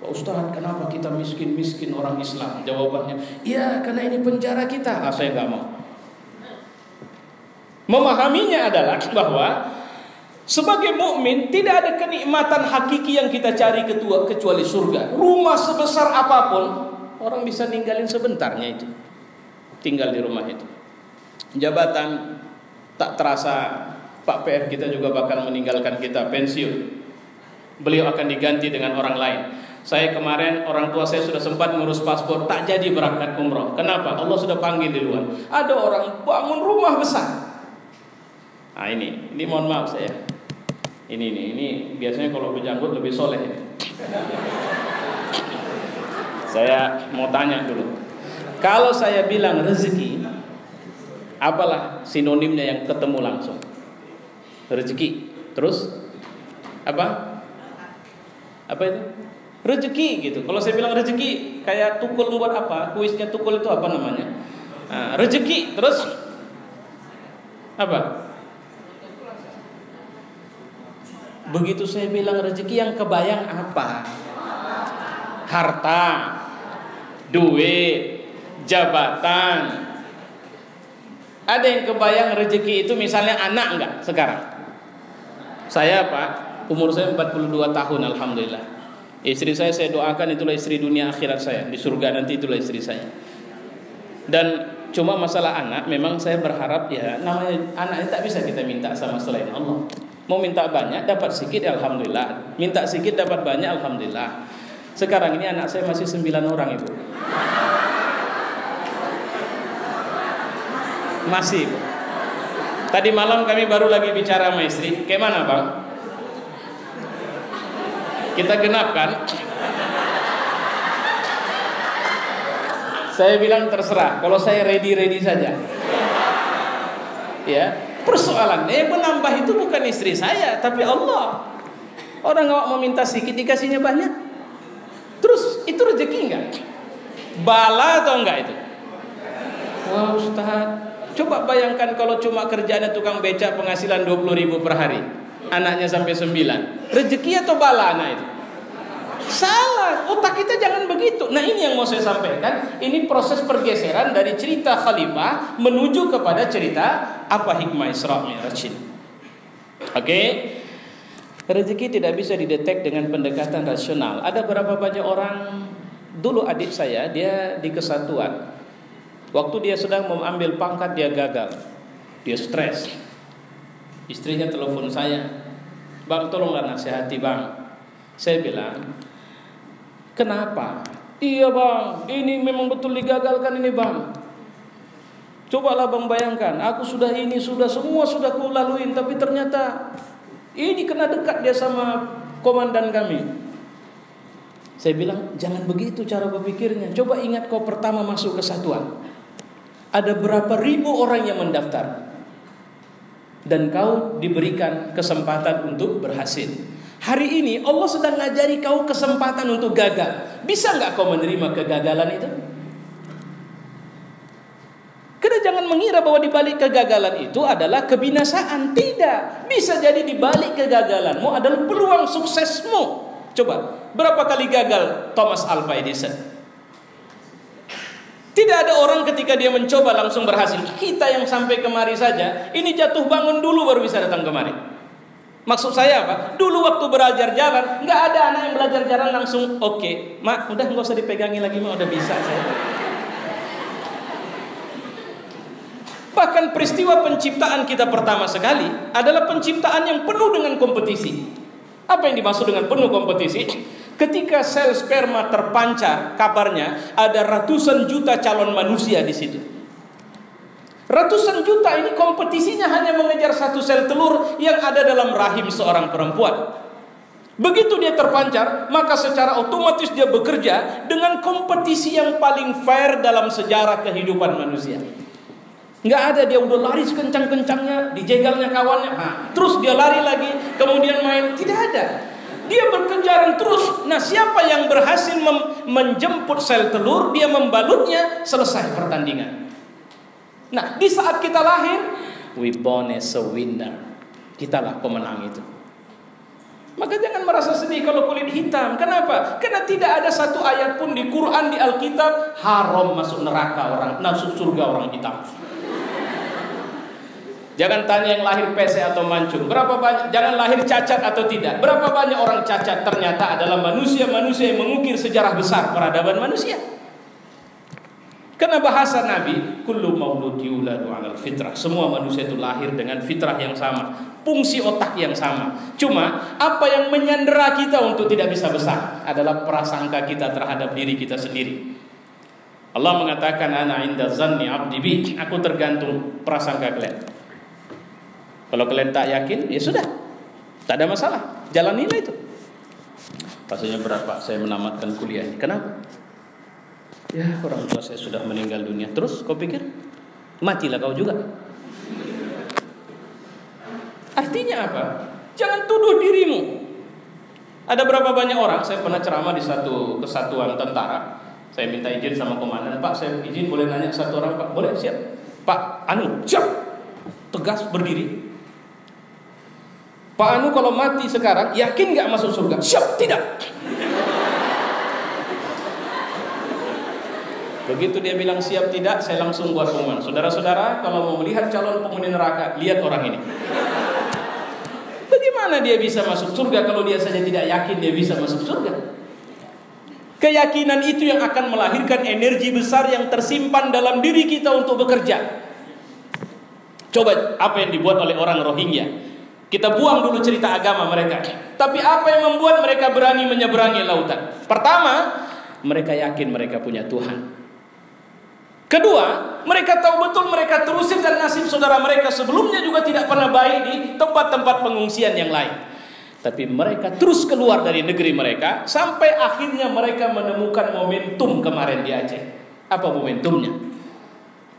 Pak Ustaz, kenapa kita miskin-miskin orang Islam? Jawabannya, ya karena ini penjara kita. Saya nggak mau. Memahaminya adalah bahwa sebagai mukmin tidak ada kenikmatan hakiki yang kita cari kecuali surga. Rumah sebesar apapun orang bisa ninggalin sebentarnya itu. Tinggal di rumah itu. Jabatan tak terasa Pak PR kita juga bakal meninggalkan kita, pensiun. Beliau akan diganti dengan orang lain. Saya kemarin orang tua saya sudah sempat ngurus paspor, tak jadi berangkat umroh. Kenapa? Allah sudah panggil di luar. Ada orang bangun rumah besar. Nah ini mohon maaf saya. Ini biasanya kalau berjanggut lebih soleh. Saya mau tanya dulu. Kalau saya bilang rezeki, apalah sinonimnya yang ketemu langsung? Rezeki. Terus apa? Apa itu? Rezeki gitu. Kalau saya bilang rezeki, kayak tukul buat apa? Kuisnya tukul itu apa namanya? Rezeki. Terus Apa? Begitu saya bilang rezeki, yang kebayang apa? Harta, duit, jabatan. Ada yang kebayang rezeki itu misalnya anak enggak sekarang? Saya Pak, umur saya 42 tahun alhamdulillah. Istri saya doakan itulah istri dunia akhirat saya. Di surga nanti itulah istri saya. Dan cuma masalah anak, memang saya berharap ya, namanya anak ini tak bisa kita minta sama selain Allah. Mau minta banyak dapat sedikit alhamdulillah, minta sedikit dapat banyak alhamdulillah. Sekarang ini anak saya masih 9 orang Ibu. Masih. Tadi malam kami baru lagi bicara sama istri, kayak mana Bang? Kita genapkan. Saya bilang terserah, kalau saya ready saja. Ya, persoalannya menambah itu bukan istri saya, tapi Allah. Orang nggak mau minta sedikit dikasihnya banyak. Terus itu rezeki enggak? Bala atau enggak itu? Wah Ustaz, coba bayangkan kalau cuma kerjaannya tukang becak penghasilan 20.000 per hari, anaknya sampai 9. Rezeki atau bala anak itu? Salah, otak kita jangan begitu. Nah ini yang mau saya sampaikan. Ini proses pergeseran dari cerita khalifah menuju kepada cerita apa hikmah Isra Mi'raj ini. Oke. Rezeki tidak bisa didetek dengan pendekatan rasional. Ada berapa banyak orang, dulu adik saya dia di kesatuan. Waktu dia sedang mengambil pangkat dia gagal. Dia stres. Istrinya telepon saya, "Bang, tolonglah nasihati Bang." Saya bilang, "Kenapa?" "Iya Bang, ini memang betul digagalkan ini Bang. Cobalah Bang bayangkan, aku sudah semua sudah kulaluin, tapi ternyata ini kena dekat dia sama komandan kami." Saya bilang, jangan begitu cara berpikirnya. Coba ingat kau pertama masuk ke satuan, ada berapa ribu orang yang mendaftar, dan kau diberikan kesempatan untuk berhasil. Hari ini Allah sedang ngajari kau kesempatan untuk gagal. Bisa nggak kau menerima kegagalan itu? Karena jangan mengira bahwa di balik kegagalan itu adalah kebinasaan. Tidak. Bisa jadi di balik kegagalanmu adalah peluang suksesmu. Coba, berapa kali gagal Thomas Alva Edison? Tidak ada orang ketika dia mencoba langsung berhasil. Kita yang sampai kemari saja, ini jatuh bangun dulu baru bisa datang kemari. Maksud saya apa? Dulu waktu belajar jalan, nggak ada anak yang belajar jalan langsung oke, Mak, udah nggak usah dipegangin lagi, Mak, udah bisa saya. Bahkan peristiwa penciptaan kita pertama sekali adalah penciptaan yang penuh dengan kompetisi. Apa yang dimaksud dengan penuh kompetisi? Ketika sel sperma terpancar, kabarnya ada ratusan juta calon manusia di situ. Ratusan juta ini kompetisinya hanya mengejar satu sel telur yang ada dalam rahim seorang perempuan. Begitu dia terpancar, maka secara otomatis dia bekerja dengan kompetisi yang paling fair dalam sejarah kehidupan manusia. Nggak ada dia udah lari sekencang-kencangnya, dijegalnya kawannya, terus dia lari lagi, kemudian main. Tidak ada. Dia berkejaran terus. Nah, siapa yang berhasil menjemput sel telur, dia membalutnya, selesai pertandingan. Nah, di saat kita lahir, we born as a winner. Kitalah pemenang itu. Maka jangan merasa sedih kalau kulit hitam. Kenapa? Karena tidak ada satu ayat pun di Quran, di Alkitab, haram masuk neraka orang, masuk surga orang hitam. Jangan tanya yang lahir pesek atau mancung, berapa banyak, jangan lahir cacat atau tidak. Berapa banyak orang cacat ternyata adalah manusia-manusia yang mengukir sejarah besar peradaban manusia. Karena bahasa Nabi, kullu maulud yuladu 'alal fitrah. Semua manusia itu lahir dengan fitrah yang sama, fungsi otak yang sama. Cuma apa yang menyandera kita untuk tidak bisa besar adalah prasangka kita terhadap diri kita sendiri. Allah mengatakan, ana inda zanni 'abdi bi, aku tergantung prasangka kalian. Kalau kalian tak yakin, ya sudah, tak ada masalah, jalanilah itu. Rasanya berat Pak, saya menamatkan kuliah ini. Kenapa? Ya, orang tua saya sudah meninggal dunia. Terus kau pikir matilah kau juga? Artinya apa? Jangan tuduh dirimu. Ada berapa banyak orang, saya pernah ceramah di satu kesatuan tentara. Saya minta izin sama komandan, Pak, saya izin boleh nanya satu orang, Pak? Boleh, siap. Pak, siap. tegas berdiri. Pak Anu kalau mati sekarang, yakin nggak masuk surga? Siap, tidak. Begitu dia bilang siap tidak, saya langsung buat pengumuman. Saudara-saudara, kalau mau melihat calon penghuni neraka, lihat orang ini. Bagaimana dia bisa masuk surga kalau dia saja tidak yakin dia bisa masuk surga? Keyakinan itu yang akan melahirkan energi besar yang tersimpan dalam diri kita untuk bekerja. Coba apa yang dibuat oleh orang Rohingya. Kita buang dulu cerita agama mereka. Tapi apa yang membuat mereka berani menyeberangi lautan? Pertama, mereka yakin mereka punya Tuhan. Kedua, mereka tahu betul mereka terusir dan nasib saudara mereka sebelumnya juga tidak pernah baik di tempat-tempat pengungsian yang lain. Tapi mereka terus keluar dari negeri mereka sampai akhirnya mereka menemukan momentum kemarin di Aceh. Apa momentumnya?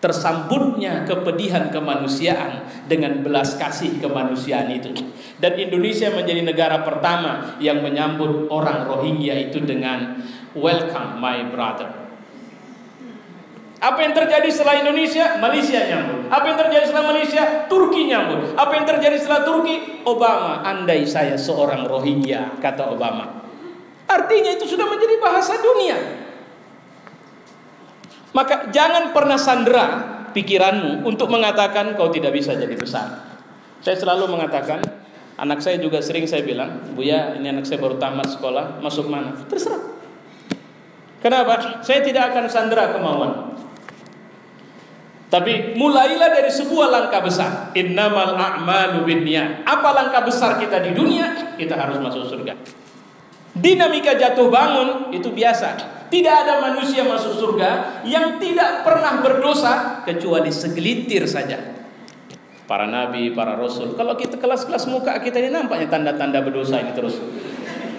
Tersambutnya kepedihan kemanusiaan dengan belas kasih kemanusiaan itu. Dan Indonesia menjadi negara pertama yang menyambut orang Rohingya itu dengan welcome my brother. Apa yang terjadi setelah Indonesia? Malaysia nyambut. Apa yang terjadi setelah Malaysia? Turki nyambut. Apa yang terjadi setelah Turki? Obama, andai saya seorang Rohingya, kata Obama. Artinya itu sudah menjadi bahasa dunia. Maka jangan pernah sandera pikiranmu untuk mengatakan kau tidak bisa jadi besar. Saya selalu mengatakan, anak saya juga sering saya bilang, Buya, ini anak saya baru tamat sekolah, masuk mana? Terserah. Kenapa? Saya tidak akan sandera kemauan. Tapi mulailah dari sebuah langkah besar. Innamal a'malu binniyat. Apa langkah besar kita di dunia? Kita harus masuk surga. Dinamika jatuh bangun itu biasa. Tidak ada manusia masuk surga yang tidak pernah berdosa kecuali segelintir saja. Para nabi, para rasul. Kalau kita kelas-kelas muka kita ini nampaknya tanda-tanda berdosa ini terus.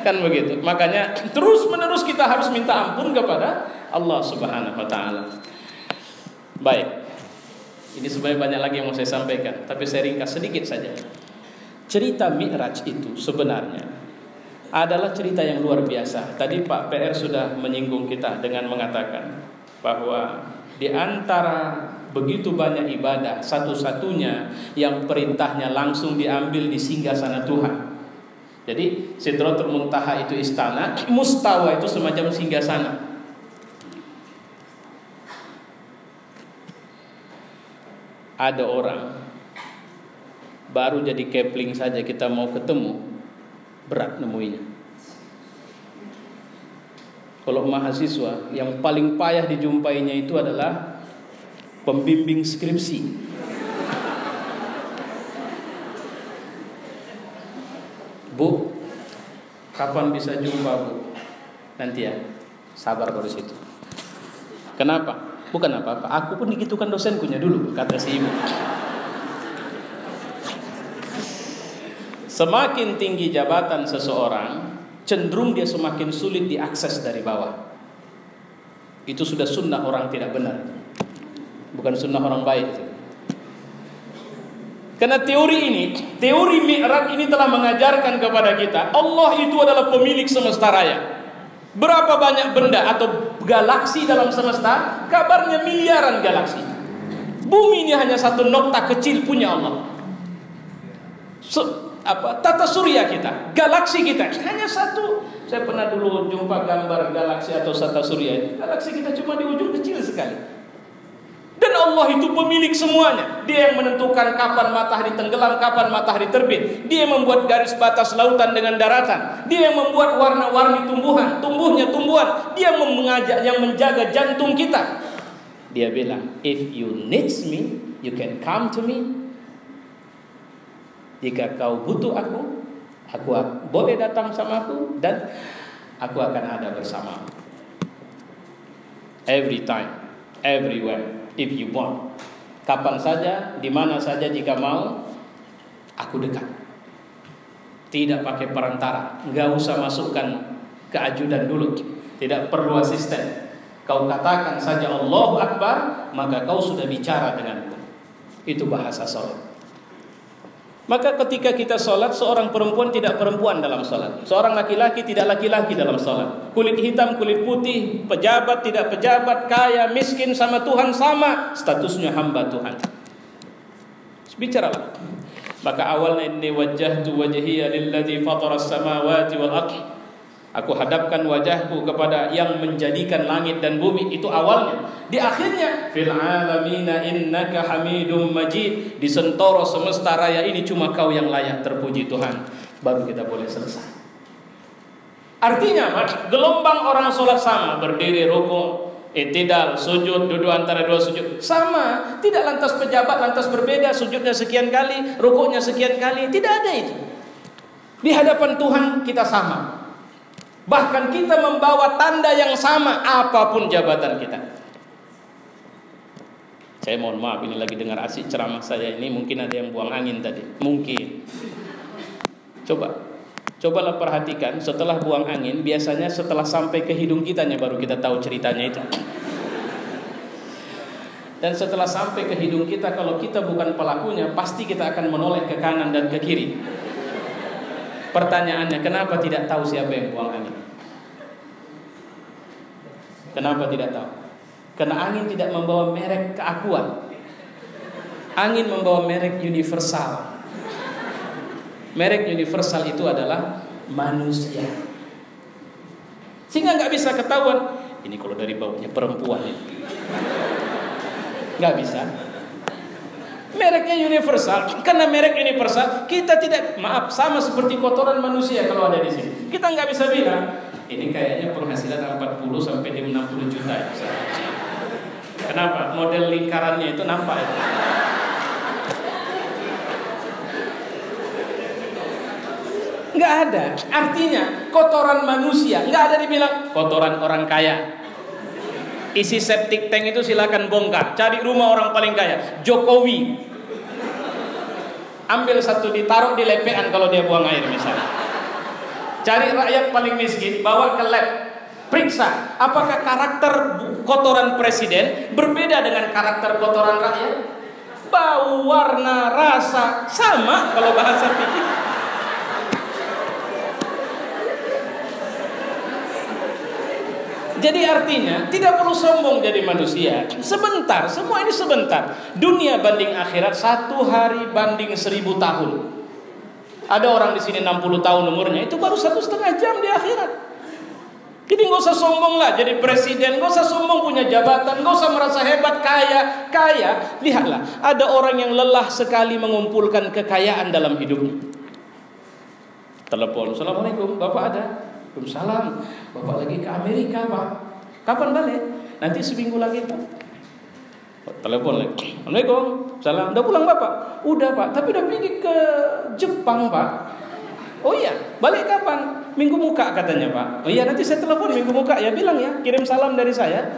Kan begitu. Makanya terus-menerus kita harus minta ampun kepada Allah Subhanahu wa taala. Baik. Ini sebenarnya banyak lagi yang mau saya sampaikan, tapi saya ringkas sedikit saja. Cerita Mi'raj itu sebenarnya adalah cerita yang luar biasa. Tadi Pak PR sudah menyinggung kita dengan mengatakan bahwa di antara begitu banyak ibadah, satu-satunya yang perintahnya langsung diambil di singgasana Tuhan. Jadi Sidratul Muntaha itu istana, Mustawa itu semacam singgasana. Ada orang baru jadi kepling saja kita mau ketemu, berat nemuinya. Kalau mahasiswa yang paling payah dijumpainya itu adalah pembimbing skripsi. Bu, kapan bisa jumpa Bu? Nanti ya, sabar baru situ. Kenapa? Bukan apa-apa, aku pun digitukan dosenkunya dulu, kata si ibu. Semakin tinggi jabatan seseorang, cenderung dia semakin sulit diakses dari bawah. Itu sudah sunnah orang tidak benar, bukan sunnah orang baik. Karena teori Mi'raj ini telah mengajarkan kepada kita, Allah itu adalah pemilik semesta raya. Berapa banyak benda atau galaksi dalam semesta? Kabarnya miliaran galaksi. Bumi ini hanya satu nokta kecil punya Allah. Tata surya kita, galaksi kita hanya satu. Saya pernah dulu jumpa gambar galaksi atau tata surya. Galaksi kita cuma di ujung kecil sekali. Dan Allah itu pemilik semuanya. Dia yang menentukan kapan matahari tenggelam, kapan matahari terbit. Dia yang membuat garis batas lautan dengan daratan. Dia yang membuat warna-warni tumbuhan, tumbuhnya tumbuhan. Dia yang menjaga jantung kita. Dia bilang, if you need me, you can come to me. Jika kau butuh aku boleh datang sama aku dan aku akan ada bersamamu. Every time, everywhere. If you want, kapan saja, di mana saja jika mau, aku dekat. Tidak pakai perantara, nggak usah masukkan ke ajudan dulu, tidak perlu asisten. Kau katakan saja Allahu Akbar, maka kau sudah bicara denganku. Itu bahasa sholat. Maka ketika kita sholat, seorang perempuan tidak perempuan dalam sholat, seorang laki-laki tidak laki-laki dalam sholat. Kulit hitam, kulit putih, pejabat, tidak pejabat, kaya, miskin, sama Tuhan sama, statusnya hamba Tuhan. Bicaralah. Maka awalnya inni wajjahtu wajhiya lilladzi fatara as-samawati wal ardh. Aku hadapkan wajahku kepada yang menjadikan langit dan bumi. Itu awalnya. Di akhirnya, fil alamina innaka hamidum majid. Di sentoro semesta raya ini cuma kau yang layak terpuji Tuhan. Baru kita boleh selesai. Artinya, gelombang orang sholat sama. Berdiri, rukuk, i'tidal, sujud, duduk antara dua sujud. Sama. Tidak lantas pejabat, lantas berbeda. Sujudnya sekian kali, rukuknya sekian kali. Tidak ada itu. Di hadapan Tuhan kita sama. Bahkan kita membawa tanda yang sama apapun jabatan kita. Saya mohon maaf, ini lagi dengar asik ceramah saya ini, mungkin ada yang buang angin tadi. Mungkin. Cobalah perhatikan, setelah buang angin, biasanya setelah sampai ke hidung kitanya baru kita tahu ceritanya itu. Dan setelah sampai ke hidung kita, kalau kita bukan pelakunya, pasti kita akan menoleh ke kanan dan ke kiri. Pertanyaannya, kenapa tidak tahu siapa yang buang angin? Kenapa tidak tahu? Karena angin tidak membawa merek keakuan. Angin membawa merek universal. Merek universal itu adalah manusia. Sehingga nggak bisa ketahuan. Ini kalau dari baunya perempuan ini. Nggak bisa. Mereknya universal. Karena merek universal, kita tidak, maaf, sama seperti kotoran manusia kalau ada di sini. Kita nggak bisa bilang, ini kayaknya penghasilan 40 sampai 60 juta. Kenapa? Model lingkarannya itu nampak ya. Nggak ada. Artinya kotoran manusia nggak ada dibilang kotoran orang kaya. Isi septic tank itu silakan bongkar. Cari rumah orang paling kaya, Jokowi. Ambil satu ditaruh di lepean kalau dia buang air misalnya. Cari rakyat paling miskin, bawa ke lab. Periksa apakah karakter kotoran presiden berbeda dengan karakter kotoran rakyat. Bau, warna, rasa sama kalau bahasa fikih. Jadi artinya tidak perlu sombong jadi manusia. Sebentar, semua ini sebentar. Dunia banding akhirat 1 hari banding 1000 tahun. Ada orang di sini 60 tahun umurnya, itu baru 1,5 jam di akhirat. Jadi nggak usah sombong lah jadi presiden, nggak usah sombong punya jabatan, nggak usah merasa hebat, kaya. Lihatlah, ada orang yang lelah sekali mengumpulkan kekayaan dalam hidupnya. Telepon, assalamualaikum, bapak ada? Waalaikumsalam, bapak lagi ke Amerika pak. Kapan balik? Nanti seminggu lagi pak. Telepon lagi. Assalamualaikum, salam. Udah pulang bapak? Udah pak, tapi udah pergi ke Jepang pak. Oh iya, balik kapan? Minggu muka katanya pak. Oh iya, nanti saya telepon minggu muka ya, bilang ya, kirim salam dari saya.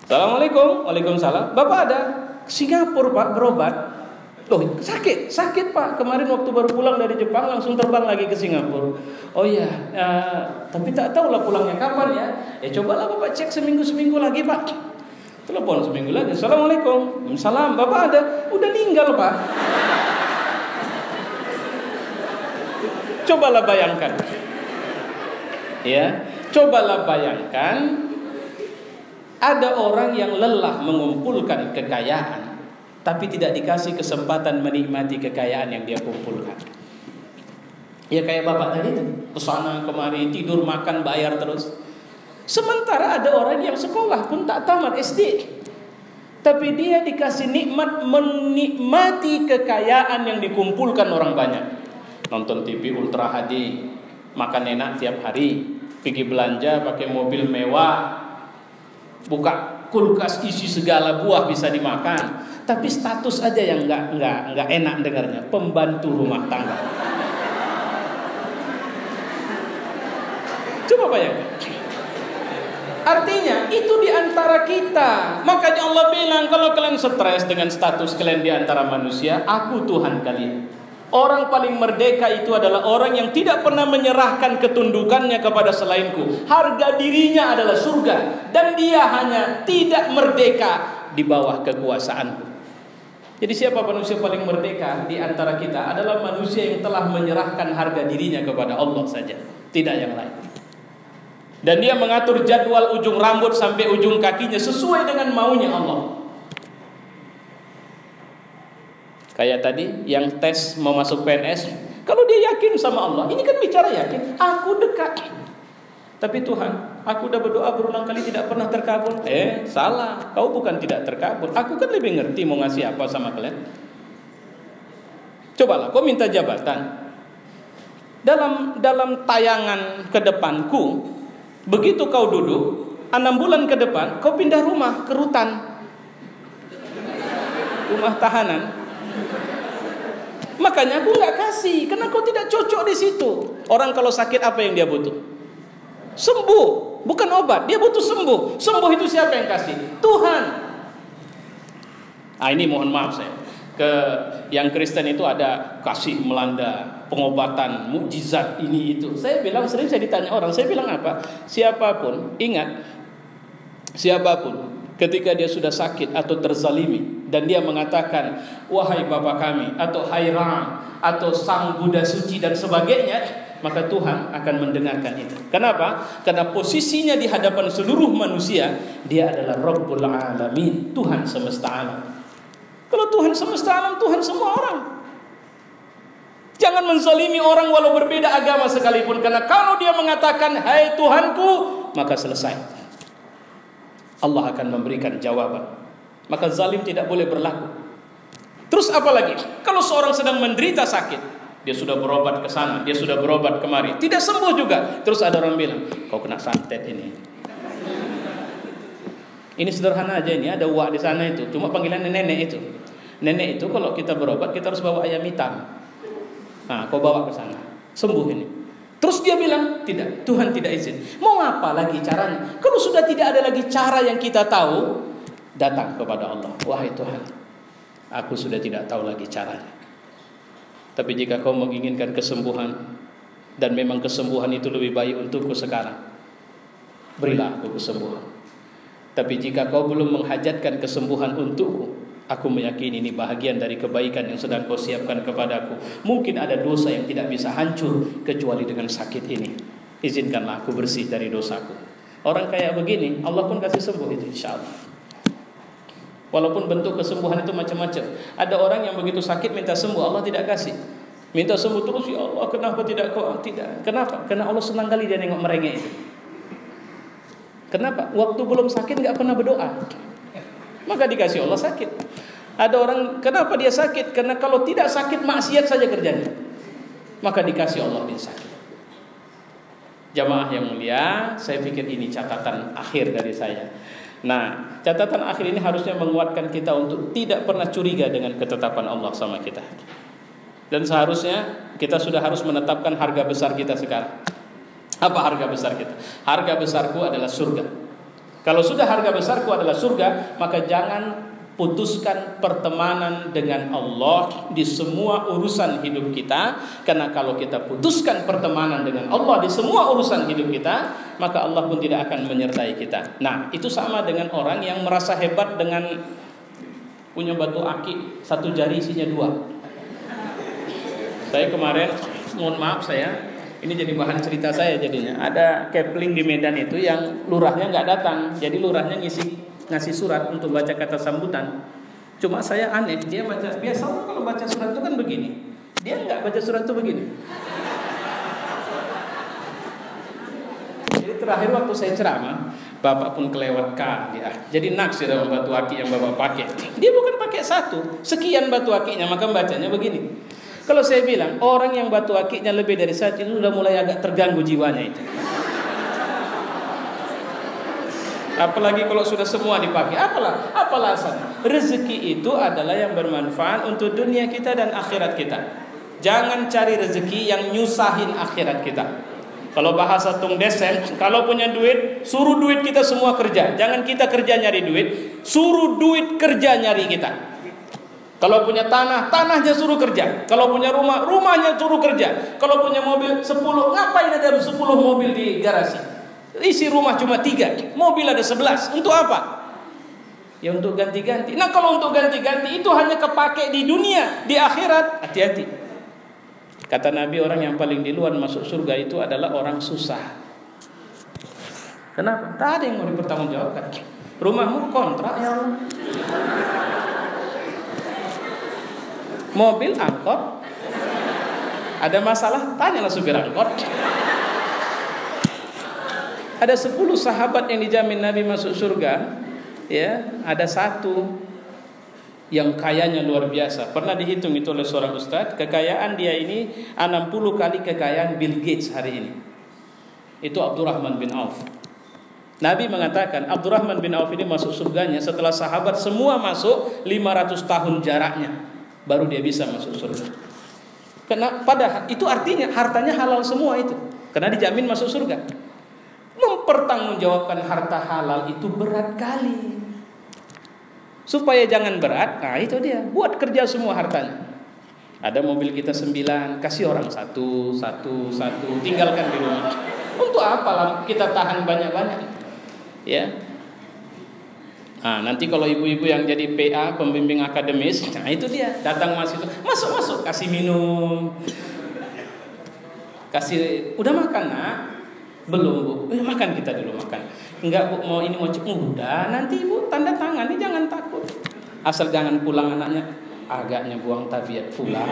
Assalamualaikum, waalaikumsalam. Bapak ada Singapura pak berobat. Loh, sakit pak. Kemarin waktu baru pulang dari Jepang langsung terbang lagi ke Singapura. Oh iya, tapi tak tahu lah pulangnya kapan ya. Ya cobalah bapak cek seminggu lagi pak. Telepon seminggu lagi. Assalamualaikum. Salam. Bapak ada? Udah meninggal pak. Cobalah bayangkan. Ya, cobalah bayangkan. Ada orang yang lelah mengumpulkan kekayaan, tapi tidak dikasih kesempatan menikmati kekayaan yang dia kumpulkan. Ya kayak bapak tadi tuh, kesana kemari, tidur, makan, bayar terus. Sementara ada orang yang sekolah pun tak tamat SD, tapi dia dikasih nikmat menikmati kekayaan yang dikumpulkan orang banyak. Nonton TV Ultra HD, makan enak tiap hari, pergi belanja pakai mobil mewah, buka kulkas isi segala buah bisa dimakan. Tapi status aja yang nggak enak dengarnya, pembantu rumah tangga. Coba bayangkan. Artinya itu di antara kita. Makanya Allah bilang kalau kalian stres dengan status kalian di antara manusia, aku Tuhan kalian. Orang paling merdeka itu adalah orang yang tidak pernah menyerahkan ketundukannya kepada selainku. Harga dirinya adalah surga, dan dia hanya tidak merdeka di bawah kekuasaanku. Jadi siapa manusia paling merdeka di antara kita adalah manusia yang telah menyerahkan harga dirinya kepada Allah saja, tidak yang lain. Dan dia mengatur jadwal ujung rambut sampai ujung kakinya sesuai dengan maunya Allah. Kayak tadi yang tes mau masuk PNS, kalau dia yakin sama Allah, ini kan bicara yakin, aku dekat. Tapi Tuhan, aku udah berdoa berulang kali tidak pernah terkabul. Salah, kau bukan tidak terkabul. Aku kan lebih ngerti mau ngasih apa sama kalian. Cobalah kau minta jabatan. Dalam tayangan ke depanku, begitu kau duduk 6 bulan ke depan, kau pindah rumah ke rutan, rumah tahanan. Makanya aku nggak kasih, karena kau tidak cocok di situ. Orang kalau sakit apa yang dia butuh? Sembuh, bukan obat. Dia butuh sembuh. Sembuh itu siapa yang kasih? Tuhan. Ini mohon maaf saya. Yang Kristen itu ada kasih melanda, pengobatan, mukjizat ini itu. Saya bilang, sering saya ditanya orang, saya bilang apa? Siapapun, ingat, siapapun ketika dia sudah sakit atau terzalimi dan dia mengatakan, wahai Bapa kami, atau hai Ram, atau Sang Buddha Suci dan sebagainya, maka Tuhan akan mendengarkan itu. Kenapa? Karena posisinya di hadapan seluruh manusia, dia adalah Rabbul Alamin, Tuhan semesta alam. Kalau Tuhan semesta alam, Tuhan semua orang. Jangan menzalimi orang walau berbeda agama sekalipun, karena kalau dia mengatakan hai Tuhanku, maka selesai. Allah akan memberikan jawaban. Maka zalim tidak boleh berlaku. Terus apa lagi? Kalau seorang sedang menderita sakit, dia sudah berobat ke sana, dia sudah berobat kemari, tidak sembuh juga. Terus ada orang bilang, kau kena santet ini. Ini sederhana aja, ini ada uak di sana itu, cuma panggilan nenek itu. Nenek itu kalau kita berobat kita harus bawa ayam hitam. Nah, kau bawa ke sana, sembuh ini. Terus dia bilang, tidak, Tuhan tidak izin. Mau apa lagi caranya? Kalau sudah tidak ada lagi cara yang kita tahu, datang kepada Allah. Wahai Tuhan, aku sudah tidak tahu lagi caranya. Tapi jika kau menginginkan kesembuhan, dan memang kesembuhan itu lebih baik untukku sekarang, berilah aku kesembuhan. Tapi jika kau belum menghajatkan kesembuhan untukku, aku meyakini ini bahagian dari kebaikan yang sedang kau siapkan kepadaku. Mungkin ada dosa yang tidak bisa hancur kecuali dengan sakit ini. Izinkanlah aku bersih dari dosaku. Orang kayak begini, Allah pun kasih sembuh itu insyaAllah. Walaupun bentuk kesembuhan itu macam-macam. Ada orang yang begitu sakit minta sembuh, Allah tidak kasih. Minta sembuh terus, ya Allah kenapa tidak kau? Tidak. Kenapa? Karena Allah senang kali dia nengok merengek itu. Kenapa? Waktu belum sakit gak pernah berdoa, maka dikasih Allah sakit. Ada orang, kenapa dia sakit? Karena kalau tidak sakit maksiat saja kerjanya, maka dikasih Allah dia sakit. Jamaah yang mulia, saya pikir ini catatan akhir dari saya. Nah, catatan akhir ini harusnya menguatkan kita untuk tidak pernah curiga dengan ketetapan Allah sama kita. Dan seharusnya kita sudah harus menetapkan harga besar kita sekarang. Apa harga besar kita? Harga besarku adalah surga. Kalau sudah harga besarku adalah surga, maka jangan putuskan pertemanan dengan Allah di semua urusan hidup kita. Karena kalau kita putuskan pertemanan dengan Allah di semua urusan hidup kita, maka Allah pun tidak akan menyertai kita. Nah, itu sama dengan orang yang merasa hebat dengan punya batu akik, satu jari isinya 2. Saya kemarin, mohon maaf ini jadi bahan cerita saya jadinya. Ada Kepling di Medan itu yang lurahnya nggak datang. Jadi lurahnya ngasih surat untuk baca kata sambutan. Cuma saya aneh, dia baca, biasanya kalau baca surat itu kan begini. Dia nggak baca surat itu begini. Jadi terakhir waktu saya ceramah, Bapak pun kelewat K dia. Jadi naksir sama batu akik yang Bapak pakai. Dia bukan pakai satu, sekian batu akiknya, maka bacanya begini. Kalau saya bilang orang yang batu akiknya lebih dari satu itu sudah mulai agak terganggu jiwanya itu. Apalagi kalau sudah semua dipakai. Apalah alasan? Rezeki itu adalah yang bermanfaat untuk dunia kita dan akhirat kita. Jangan cari rezeki yang nyusahin akhirat kita. Kalau bahasa Tung Desen, kalau punya duit, suruh duit kita semua kerja. Jangan kita kerja nyari duit, suruh duit kerja nyari kita. Kalau punya tanah, tanahnya suruh kerja. Kalau punya rumah, rumahnya suruh kerja. Kalau punya mobil 10, ngapain ada 10 mobil di garasi? Isi rumah cuma 3, mobil ada 11. Untuk apa? Ya untuk ganti-ganti. Nah kalau untuk ganti-ganti itu hanya kepake di dunia, di akhirat, hati-hati. Kata Nabi, orang yang paling duluan masuk surga itu adalah orang susah. Kenapa? Tak ada yang mau dipertanggungjawabkan. Rumahmu kontrak ya Allah. mobil, angkot. Ada masalah, tanyalah supir angkot. Ada 10 sahabat yang dijamin Nabi masuk surga. Ya, ada satu yang kayanya luar biasa. Pernah dihitung itu oleh seorang ustadz, kekayaan dia ini 60 kali kekayaan Bill Gates hari ini. Itu Abdurrahman bin Auf. Nabi mengatakan Abdurrahman bin Auf ini masuk surganya setelah sahabat semua masuk 500 tahun jaraknya, baru dia bisa masuk surga. Padahal itu artinya hartanya halal semua itu, karena dijamin masuk surga. Mempertanggungjawabkan harta halal itu berat kali. Supaya jangan berat, nah itu dia, buat kerja semua hartanya. Ada mobil kita 9, kasih orang satu, tinggalkan di rumah. Untuk apa kita tahan banyak-banyak? Ya. Nah, nanti kalau ibu-ibu yang jadi PA, pembimbing akademis, nah itu dia, datang masuk, kasih minum. Kasih, udah makan nak? Belum bu, makan kita dulu makan. Enggak bu, mau udah nanti ibu tanda tangan, ini jangan takut. Asal jangan pulang anaknya, agaknya buang tabiat pulang.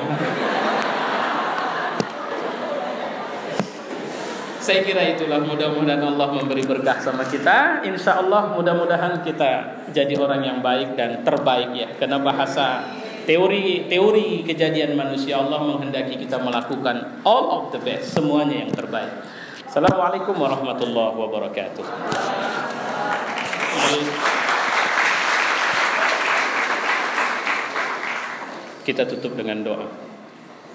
Saya kira itulah, mudah-mudahan Allah memberi berkah sama kita. Insya Allah mudah-mudahan kita jadi orang yang baik dan terbaik ya. Karena bahasa teori kejadian manusia, Allah menghendaki kita melakukan all of the best, semuanya yang terbaik. Assalamualaikum warahmatullahi wabarakatuh. Kita tutup dengan doa.